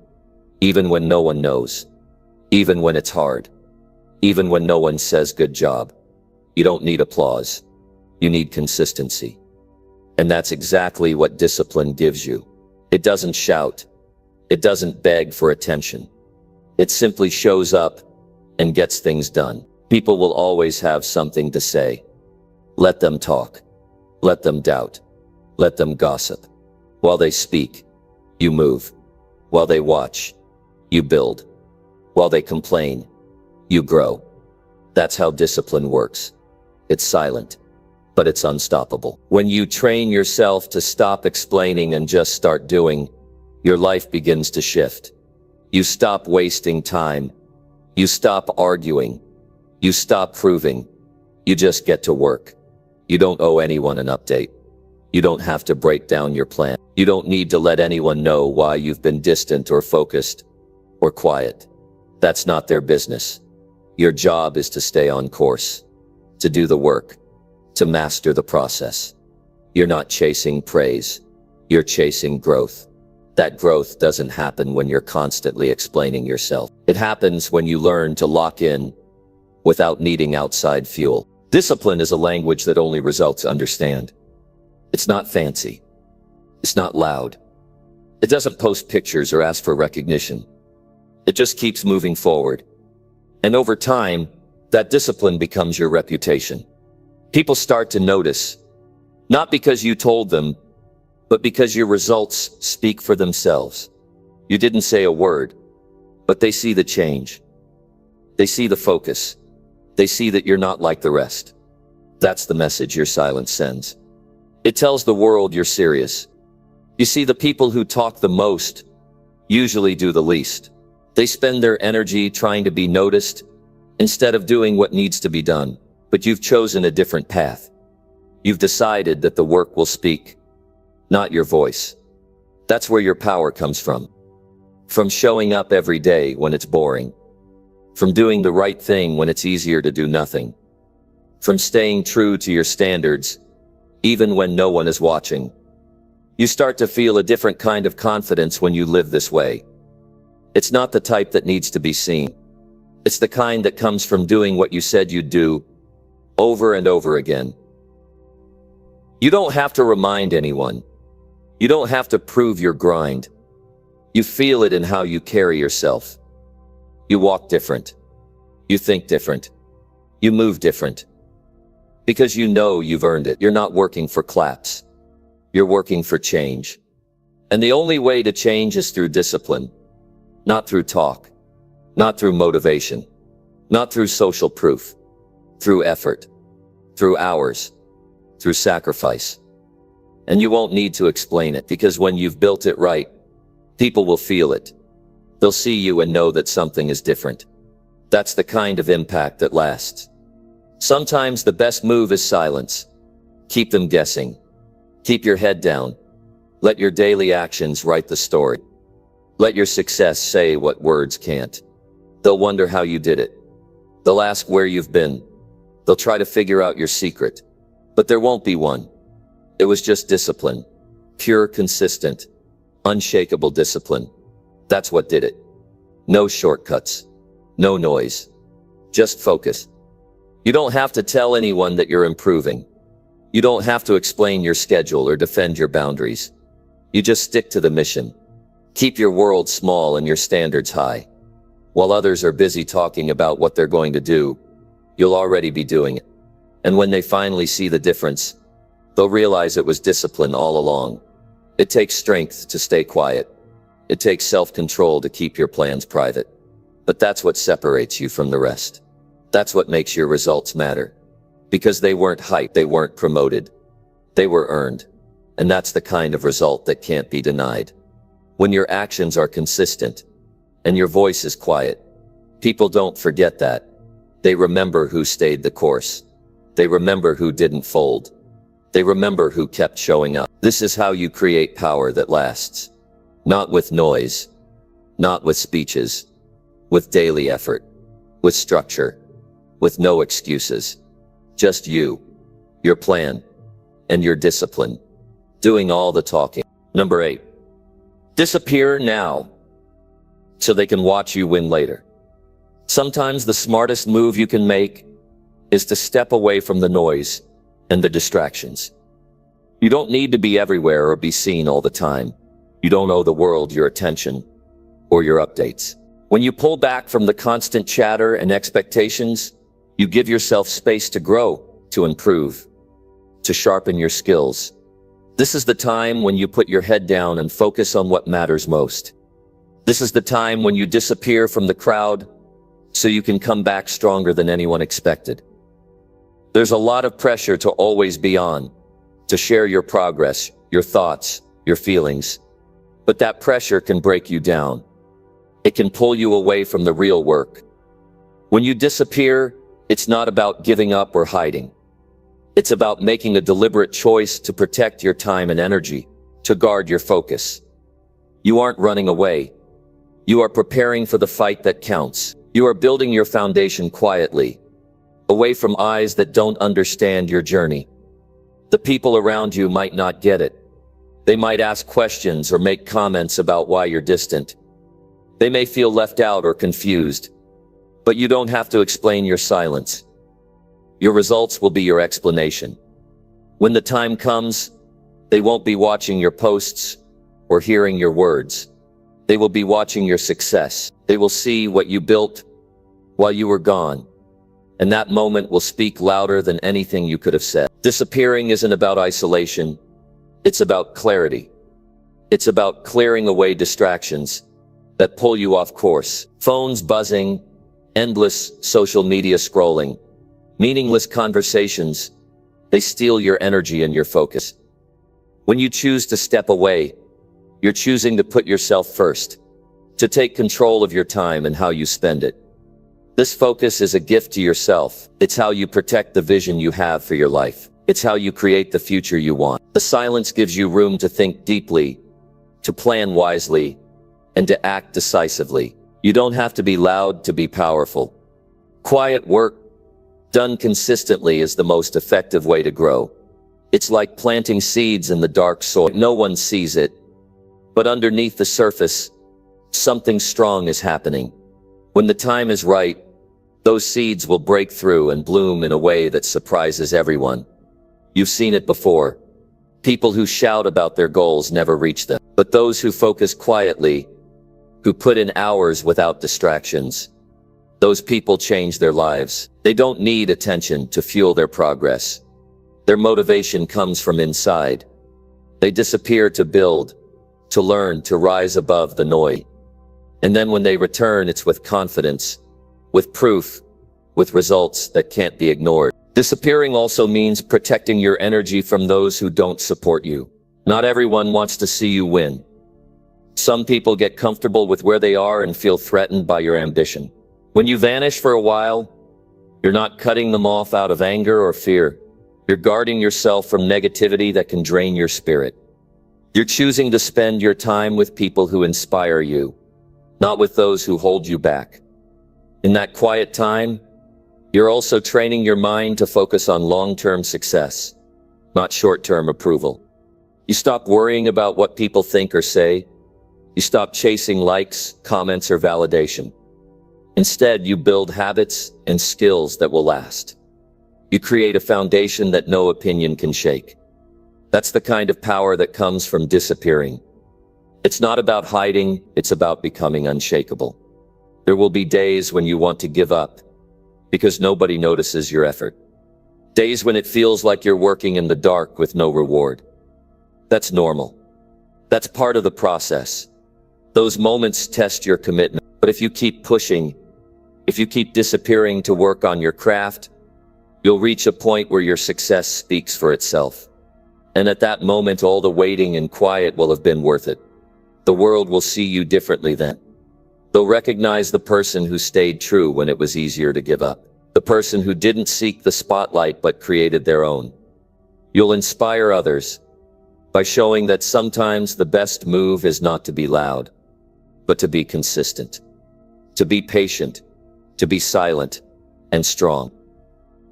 S1: even when no one knows, even when it's hard, even when no one says good job. You don't need applause. You need consistency. And that's exactly what discipline gives you. It doesn't shout. It doesn't beg for attention. It simply shows up and gets things done. People will always have something to say. Let them talk. Let them doubt. Let them gossip. While they speak, you move. While they watch, you build. While they complain, you grow. That's how discipline works. It's silent, but it's unstoppable. When you train yourself to stop explaining and just start doing, your life begins to shift. You stop wasting time. You stop arguing. You stop proving. You just get to work. You don't owe anyone an update. You don't have to break down your plan. You don't need to let anyone know why you've been distant or focused or quiet. That's not their business. Your job is to stay on course, to do the work, to master the process. You're not chasing praise. You're chasing growth. That growth doesn't happen when you're constantly explaining yourself. It happens when you learn to lock in without needing outside fuel. Discipline is a language that only results understand. It's not fancy. It's not loud. It doesn't post pictures or ask for recognition. It just keeps moving forward. And over time, that discipline becomes your reputation. People start to notice, not because you told them, but because your results speak for themselves. You didn't say a word, but they see the change. They see the focus. They see that you're not like the rest. That's the message your silence sends. It tells the world you're serious. You see, the people who talk the most usually do the least. They spend their energy trying to be noticed instead of doing what needs to be done. But you've chosen a different path. You've decided that the work will speak, not your voice. That's where your power comes from. From showing up every day when it's boring. From doing the right thing when it's easier to do nothing. From staying true to your standards, even when no one is watching. You start to feel a different kind of confidence when you live this way. It's not the type that needs to be seen. It's the kind that comes from doing what you said you'd do, over and over again. You don't have to remind anyone. You don't have to prove your grind. You feel it in how you carry yourself. You walk different. You think different. You move different. Because you know you've earned it. You're not working for claps. You're working for change. And the only way to change is through discipline. Not through talk. Not through motivation. Not through social proof. Through effort. Through hours. Through sacrifice. And you won't need to explain it, because when you've built it right, people will feel it. They'll see you and know that something is different. That's the kind of impact that lasts. Sometimes the best move is silence. Keep them guessing. Keep your head down. Let your daily actions write the story. Let your success say what words can't. They'll wonder how you did it. They'll ask where you've been. They'll try to figure out your secret. But there won't be one. It was just discipline. Pure, consistent, unshakable discipline. That's what did it. No shortcuts. No noise. Just focus. You don't have to tell anyone that you're improving. You don't have to explain your schedule or defend your boundaries. You just stick to the mission. Keep your world small and your standards high. While others are busy talking about what they're going to do, you'll already be doing it. And when they finally see the difference, they'll realize it was discipline all along. It takes strength to stay quiet. It takes self-control to keep your plans private. But that's what separates you from the rest. That's what makes your results matter. Because they weren't hyped, they weren't promoted. They were earned. And that's the kind of result that can't be denied. When your actions are consistent and your voice is quiet, people don't forget that. They remember who stayed the course. They remember who didn't fold. They remember who kept showing up. This is how you create power that lasts. Not with noise, not with speeches, with daily effort, with structure, with no excuses. Just you, your plan, and your discipline, doing all the talking. Number 8, disappear now so they can watch you win later. Sometimes the smartest move you can make is to step away from the noise and the distractions. You don't need to be everywhere or be seen all the time. You don't owe the world your attention or your updates. When you pull back from the constant chatter and expectations, you give yourself space to grow, to improve, to sharpen your skills. This is the time when you put your head down and focus on what matters most. This is the time when you disappear from the crowd so you can come back stronger than anyone expected. There's a lot of pressure to always be on, to share your progress, your thoughts, your feelings. But that pressure can break you down. It can pull you away from the real work. When you disappear, it's not about giving up or hiding. It's about making a deliberate choice to protect your time and energy, to guard your focus. You aren't running away. You are preparing for the fight that counts. You are building your foundation quietly, away from eyes that don't understand your journey. The people around you might not get it. They might ask questions or make comments about why you're distant. They may feel left out or confused, but you don't have to explain your silence. Your results will be your explanation. When the time comes, they won't be watching your posts or hearing your words. They will be watching your success. They will see what you built while you were gone. And that moment will speak louder than anything you could have said. Disappearing isn't about isolation. It's about clarity. It's about clearing away distractions that pull you off course. Phones buzzing, endless social media scrolling, meaningless conversations, they steal your energy and your focus. When you choose to step away, you're choosing to put yourself first, to take control of your time and how you spend it. This focus is a gift to yourself. It's how you protect the vision you have for your life. It's how you create the future you want. The silence gives you room to think deeply, to plan wisely, and to act decisively. You don't have to be loud to be powerful. Quiet work, done consistently, is the most effective way to grow. It's like planting seeds in the dark soil. No one sees it, but underneath the surface, something strong is happening. When the time is right, those seeds will break through and bloom in a way that surprises everyone. You've seen it before. People who shout about their goals never reach them. But those who focus quietly, who put in hours without distractions, those people change their lives. They don't need attention to fuel their progress. Their motivation comes from inside. They disappear to build, to learn, to rise above the noise. And then when they return, it's with confidence, with proof, with results that can't be ignored. Disappearing also means protecting your energy from those who don't support you. Not everyone wants to see you win. Some people get comfortable with where they are and feel threatened by your ambition. When you vanish for a while, you're not cutting them off out of anger or fear. You're guarding yourself from negativity that can drain your spirit. You're choosing to spend your time with people who inspire you, not with those who hold you back. In that quiet time, you're also training your mind to focus on long-term success, not short-term approval. You stop worrying about what people think or say. You stop chasing likes, comments, or validation. Instead, you build habits and skills that will last. You create a foundation that no opinion can shake. That's the kind of power that comes from disappearing. It's not about hiding, it's about becoming unshakable. There will be days when you want to give up, because nobody notices your effort. Days when it feels like you're working in the dark with no reward. That's normal. That's part of the process. Those moments test your commitment. But if you keep pushing, if you keep disappearing to work on your craft, you'll reach a point where your success speaks for itself. And at that moment, all the waiting and quiet will have been worth it. The world will see you differently then. They'll recognize the person who stayed true when it was easier to give up. The person who didn't seek the spotlight but created their own. You'll inspire others by showing that sometimes the best move is not to be loud, but to be consistent, to be patient, to be silent and strong.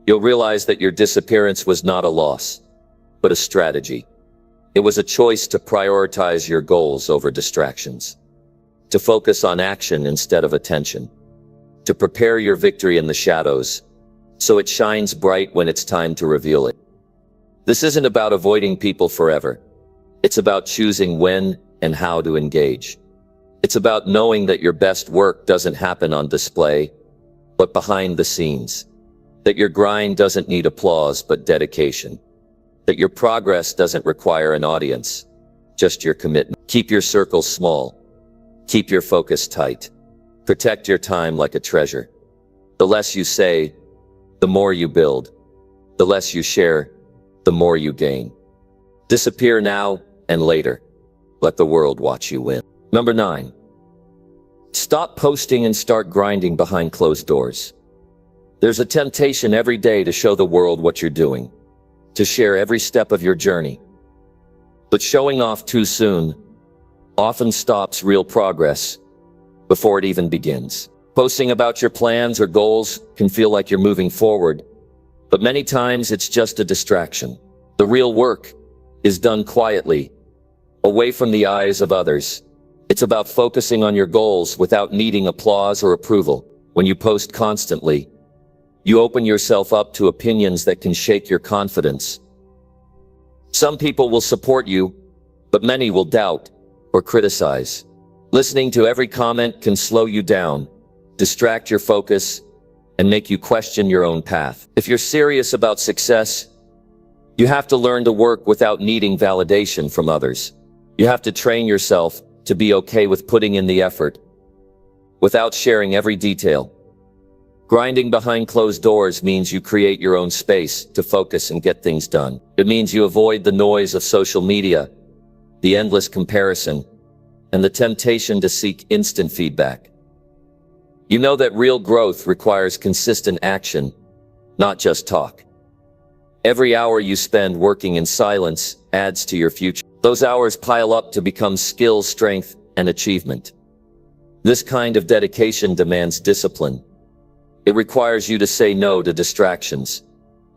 S1: You'll realize that your disappearance was not a loss, but a strategy. It was a choice to prioritize your goals over distractions, to focus on action instead of attention, to prepare your victory in the shadows so it shines bright when it's time to reveal it. This isn't about avoiding people forever. It's about choosing when and how to engage. It's about knowing that your best work doesn't happen on display, but behind the scenes. That your grind doesn't need applause, but dedication. That your progress doesn't require an audience, just your commitment. Keep your circle small. Keep your focus tight. Protect your time like a treasure. The less you say, the more you build. The less you share, the more you gain. Disappear now and later. Let the world watch you win. Number 9. Stop posting and start grinding behind closed doors. There's a temptation every day to show the world what you're doing. to share every step of your journey. But showing off too soon often stops real progress before it even begins. Posting about your plans or goals can feel like you're moving forward, but many times it's just a distraction. The real work is done quietly, away from the eyes of others. It's about focusing on your goals without needing applause or approval. When you post constantly, you open yourself up to opinions that can shake your confidence. Some people will support you, but many will doubt or criticize. Listening to every comment can slow you down, distract your focus, and make you question your own path. If you're serious about success, you have to learn to work without needing validation from others. You have to train yourself to be okay with putting in the effort, without sharing every detail. Grinding behind closed doors means you create your own space to focus and get things done. It means you avoid the noise of social media, the endless comparison, and the temptation to seek instant feedback. You know that real growth requires consistent action, not just talk. Every hour you spend working in silence adds to your future. Those hours pile up to become skill, strength, and achievement. This kind of dedication demands discipline. It requires you to say no to distractions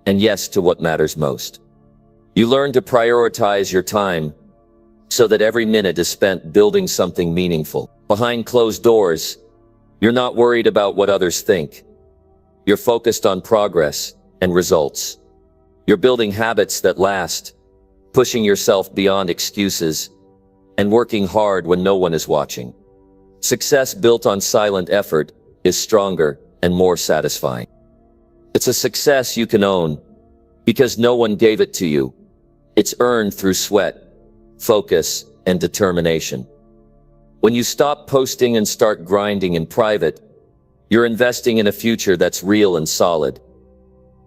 S1: and yes to what matters most. You learn to prioritize your time so that every minute is spent building something meaningful. Behind closed doors, you're not worried about what others think. You're focused on progress and results. You're building habits that last, pushing yourself beyond excuses, and working hard when no one is watching. Success built on silent effort is stronger and more satisfying. It's a success you can own because no one gave it to you. It's earned through sweat, focus, and determination. When you stop posting and start grinding in private, you're investing in a future that's real and solid.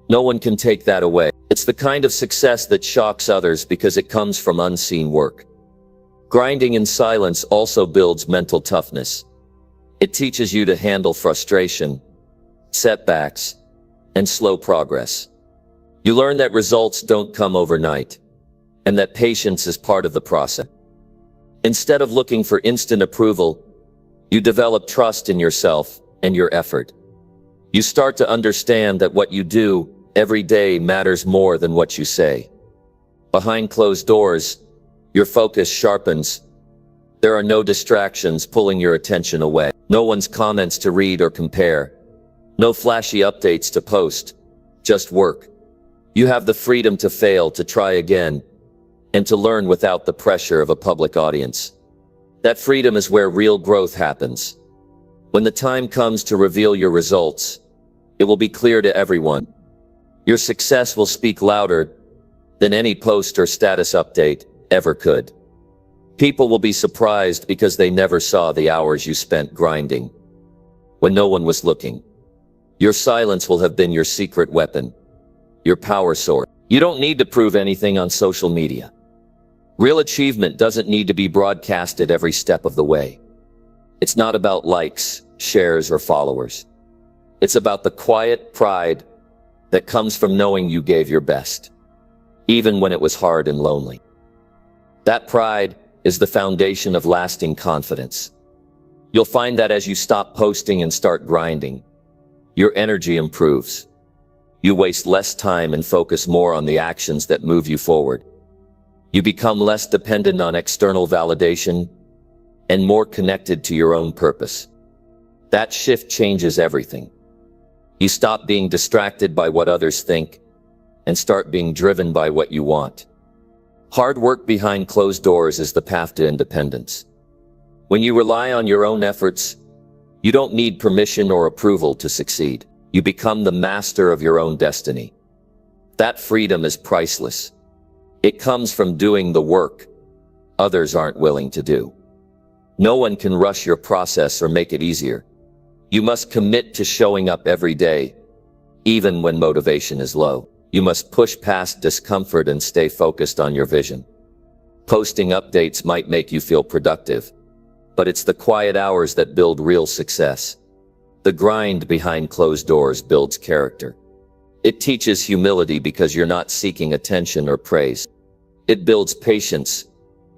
S1: No one can take that away. It's the kind of success that shocks others because it comes from unseen work. Grinding in silence also builds mental toughness. It teaches you to handle frustration, setbacks, and slow progress. You learn that results don't come overnight, and that patience is part of the process. Instead of looking for instant approval, you develop trust in yourself and your effort. You start to understand that what you do every day matters more than what you say. Behind closed doors, your focus sharpens. There are no distractions pulling your attention away. No one's comments to read or compare. No flashy updates to post. Just work. You have the freedom to fail, to try again, and to learn without the pressure of a public audience. That freedom is where real growth happens. When the time comes to reveal your results, it will be clear to everyone. Your success will speak louder than any post or status update ever could. People will be surprised because they never saw the hours you spent grinding when no one was looking. Your silence will have been your secret weapon, your power source. You don't need to prove anything on social media. Real achievement doesn't need to be broadcasted every step of the way. It's not about likes, shares, or followers. It's about the quiet pride that comes from knowing you gave your best, even when it was hard and lonely. That pride is the foundation of lasting confidence. You'll find that as you stop posting and start grinding, your energy improves. You waste less time and focus more on the actions that move you forward. You become less dependent on external validation and more connected to your own purpose. That shift changes everything. You stop being distracted by what others think and start being driven by what you want. Hard work behind closed doors is the path to independence. When you rely on your own efforts, you don't need permission or approval to succeed. You become the master of your own destiny. That freedom is priceless. It comes from doing the work others aren't willing to do. No one can rush your process or make it easier. You must commit to showing up every day, even when motivation is low. You must push past discomfort and stay focused on your vision. Posting updates might make you feel productive, but it's the quiet hours that build real success. The grind behind closed doors builds character. It teaches humility because you're not seeking attention or praise. It builds patience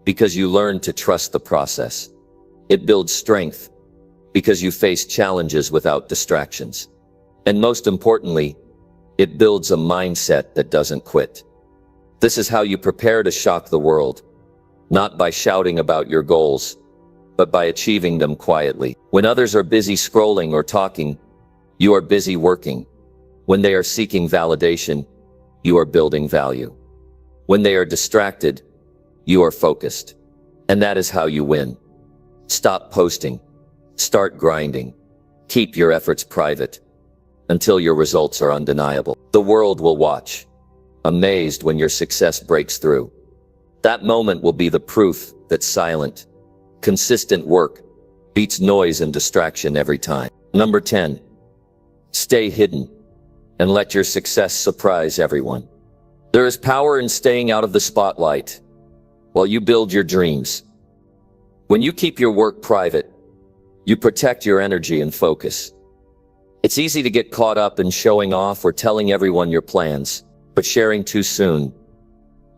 S1: because you learn to trust the process. It builds strength because you face challenges without distractions. And most importantly, it builds a mindset that doesn't quit. This is how you prepare to shock the world, not by shouting about your goals, but by achieving them quietly. When others are busy scrolling or talking, you are busy working. When they are seeking validation, you are building value. When they are distracted, you are focused. And that is how you win. Stop posting. Start grinding. Keep your efforts private until your results are undeniable. The world will watch, amazed when your success breaks through. That moment will be the proof that silent, consistent work beats noise and distraction every time. Number 10. Stay hidden and let your success surprise everyone. There is power in staying out of the spotlight while you build your dreams. When you keep your work private, you protect your energy and focus. It's easy to get caught up in showing off or telling everyone your plans, but sharing too soon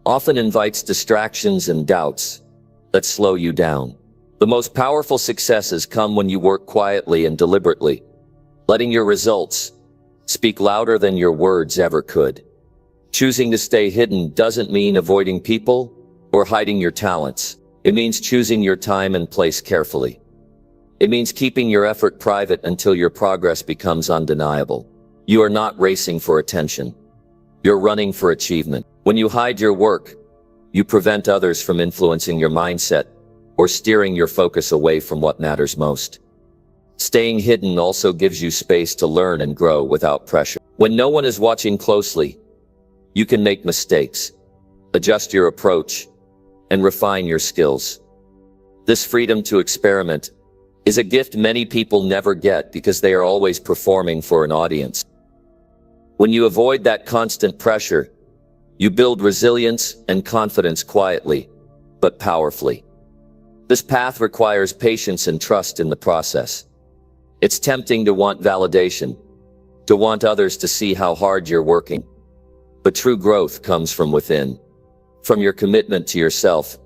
S1: often invites distractions and doubts that slow you down. The most powerful successes come when you work quietly and deliberately, letting your results speak louder than your words ever could. Choosing to stay hidden doesn't mean avoiding people or hiding your talents. It means choosing your time and place carefully. It means keeping your effort private until your progress becomes undeniable. You are not racing for attention. You're running for achievement. When you hide your work, you prevent others from influencing your mindset or steering your focus away from what matters most. Staying hidden also gives you space to learn and grow without pressure. When no one is watching closely, you can make mistakes, adjust your approach, and refine your skills. This freedom to experiment is a gift many people never get because they are always performing for an audience. When you avoid that constant pressure, you build resilience and confidence quietly, but powerfully. This path requires patience and trust in the process. It's tempting to want validation, to want others to see how hard you're working. But true growth comes from within, from your commitment to yourself,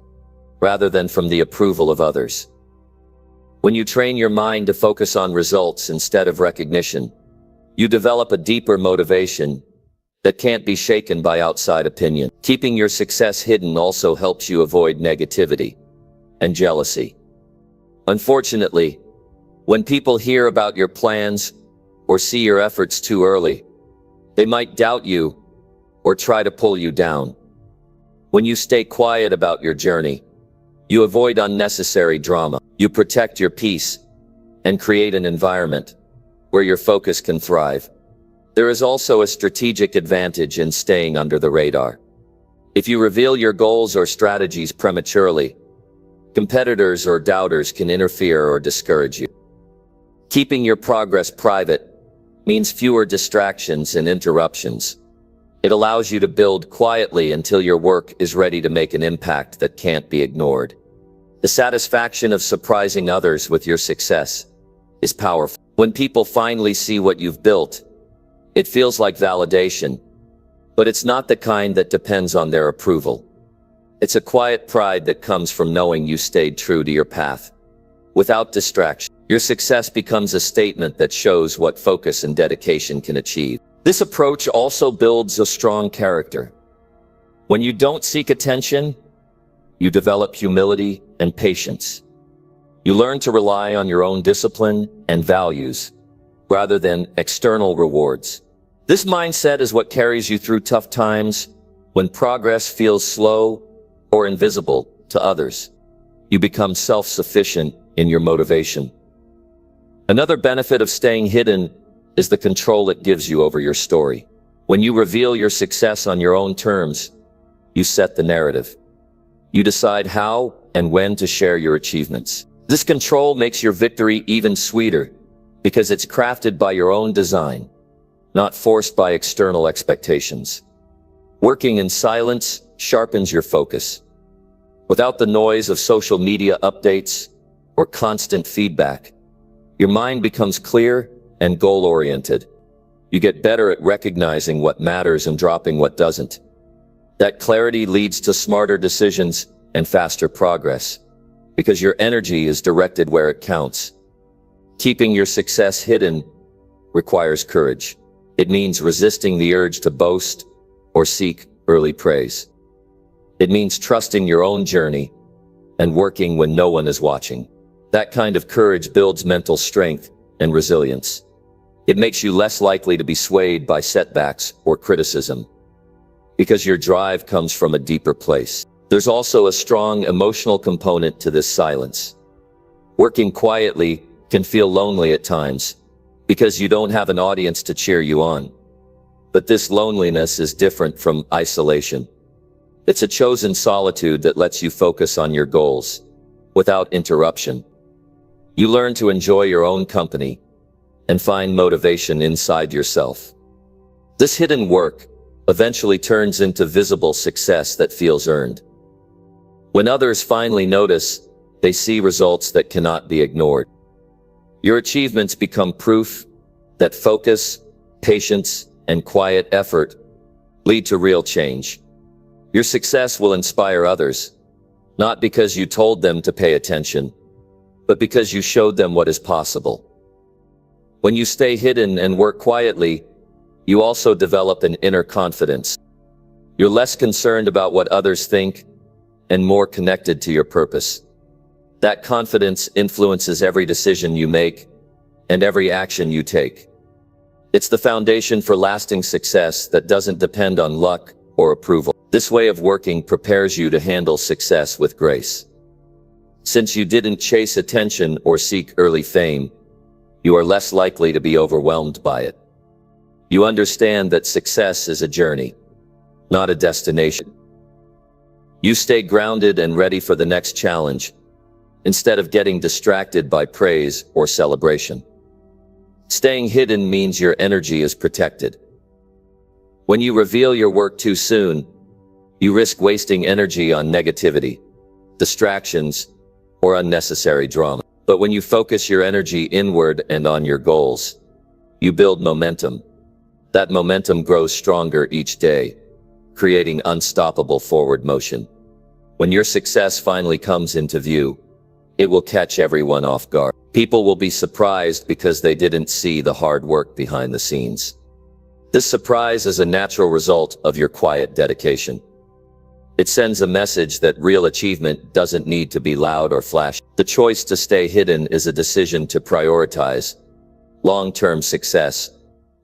S1: rather than from the approval of others. When you train your mind to focus on results instead of recognition, you develop a deeper motivation that can't be shaken by outside opinion. Keeping your success hidden also helps you avoid negativity and jealousy. Unfortunately, when people hear about your plans or see your efforts too early, they might doubt you or try to pull you down. When you stay quiet about your journey, you avoid unnecessary drama. You protect your peace and create an environment where your focus can thrive. There is also a strategic advantage in staying under the radar. If you reveal your goals or strategies prematurely, competitors or doubters can interfere or discourage you. Keeping your progress private means fewer distractions and interruptions. It allows you to build quietly until your work is ready to make an impact that can't be ignored. The satisfaction of surprising others with your success is powerful. When people finally see what you've built, it feels like validation, but it's not the kind that depends on their approval. It's a quiet pride that comes from knowing you stayed true to your path. Without distraction, your success becomes a statement that shows what focus and dedication can achieve. This approach also builds a strong character. When you don't seek attention, you develop humility and patience. You learn to rely on your own discipline and values, rather than external rewards. This mindset is what carries you through tough times when progress feels slow or invisible to others. You become self-sufficient in your motivation. Another benefit of staying hidden is the control it gives you over your story. When you reveal your success on your own terms, you set the narrative. You decide how and when to share your achievements. This control makes your victory even sweeter because it's crafted by your own design, not forced by external expectations. Working in silence sharpens your focus. Without the noise of social media updates or constant feedback, your mind becomes clear and goal-oriented. You get better at recognizing what matters and dropping what doesn't. That clarity leads to smarter decisions and faster progress, because your energy is directed where it counts. Keeping your success hidden requires courage. It means resisting the urge to boast or seek early praise. It means trusting your own journey and working when no one is watching. That kind of courage builds mental strength and resilience. It makes you less likely to be swayed by setbacks or criticism, because your drive comes from a deeper place. There's also a strong emotional component to this silence. Working quietly can feel lonely at times, because you don't have an audience to cheer you on. But this loneliness is different from isolation. It's a chosen solitude that lets you focus on your goals without interruption. You learn to enjoy your own company and find motivation inside yourself. This hidden work eventually turns into visible success that feels earned. When others finally notice, they see results that cannot be ignored. Your achievements become proof that focus, patience, and quiet effort lead to real change. Your success will inspire others, not because you told them to pay attention, but because you showed them what is possible. When you stay hidden and work quietly, you also develop an inner confidence. You're less concerned about what others think and more connected to your purpose. That confidence influences every decision you make and every action you take. It's the foundation for lasting success that doesn't depend on luck or approval. This way of working prepares you to handle success with grace. Since you didn't chase attention or seek early fame, you are less likely to be overwhelmed by it. You understand that success is a journey, not a destination. You stay grounded and ready for the next challenge, instead of getting distracted by praise or celebration. Staying hidden means your energy is protected. When you reveal your work too soon, you risk wasting energy on negativity, distractions, or unnecessary drama. But when you focus your energy inward and on your goals, you build momentum. That momentum grows stronger each day, creating unstoppable forward motion. When your success finally comes into view, it will catch everyone off guard. People will be surprised because they didn't see the hard work behind the scenes. This surprise is a natural result of your quiet dedication. It sends a message that real achievement doesn't need to be loud or flashy. The choice to stay hidden is a decision to prioritize long-term success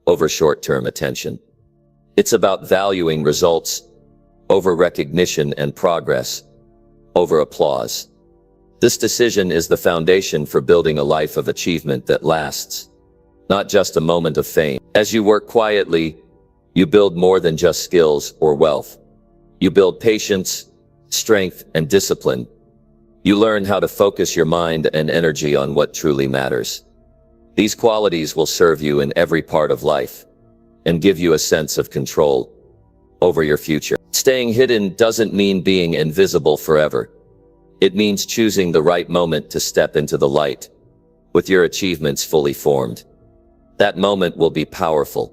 S1: over short-term attention. It's about valuing results over recognition and progress over applause. This decision is the foundation for building a life of achievement that lasts, not just a moment of fame. As you work quietly, you build more than just skills or wealth. You build patience, strength, and discipline. You learn how to focus your mind and energy on what truly matters. These qualities will serve you in every part of life and give you a sense of control over your future. Staying hidden doesn't mean being invisible forever. It means choosing the right moment to step into the light, with your achievements fully formed. That moment will be powerful,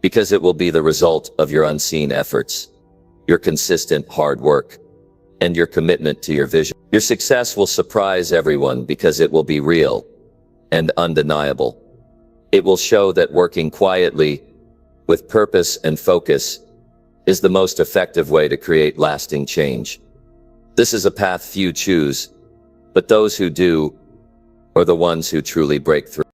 S1: because it will be the result of your unseen efforts, your consistent hard work, and your commitment to your vision. Your success will surprise everyone because it will be real and undeniable. It will show that working quietly, with purpose and focus, is the most effective way to create lasting change. This is a path few choose, but those who do are the ones who truly break through.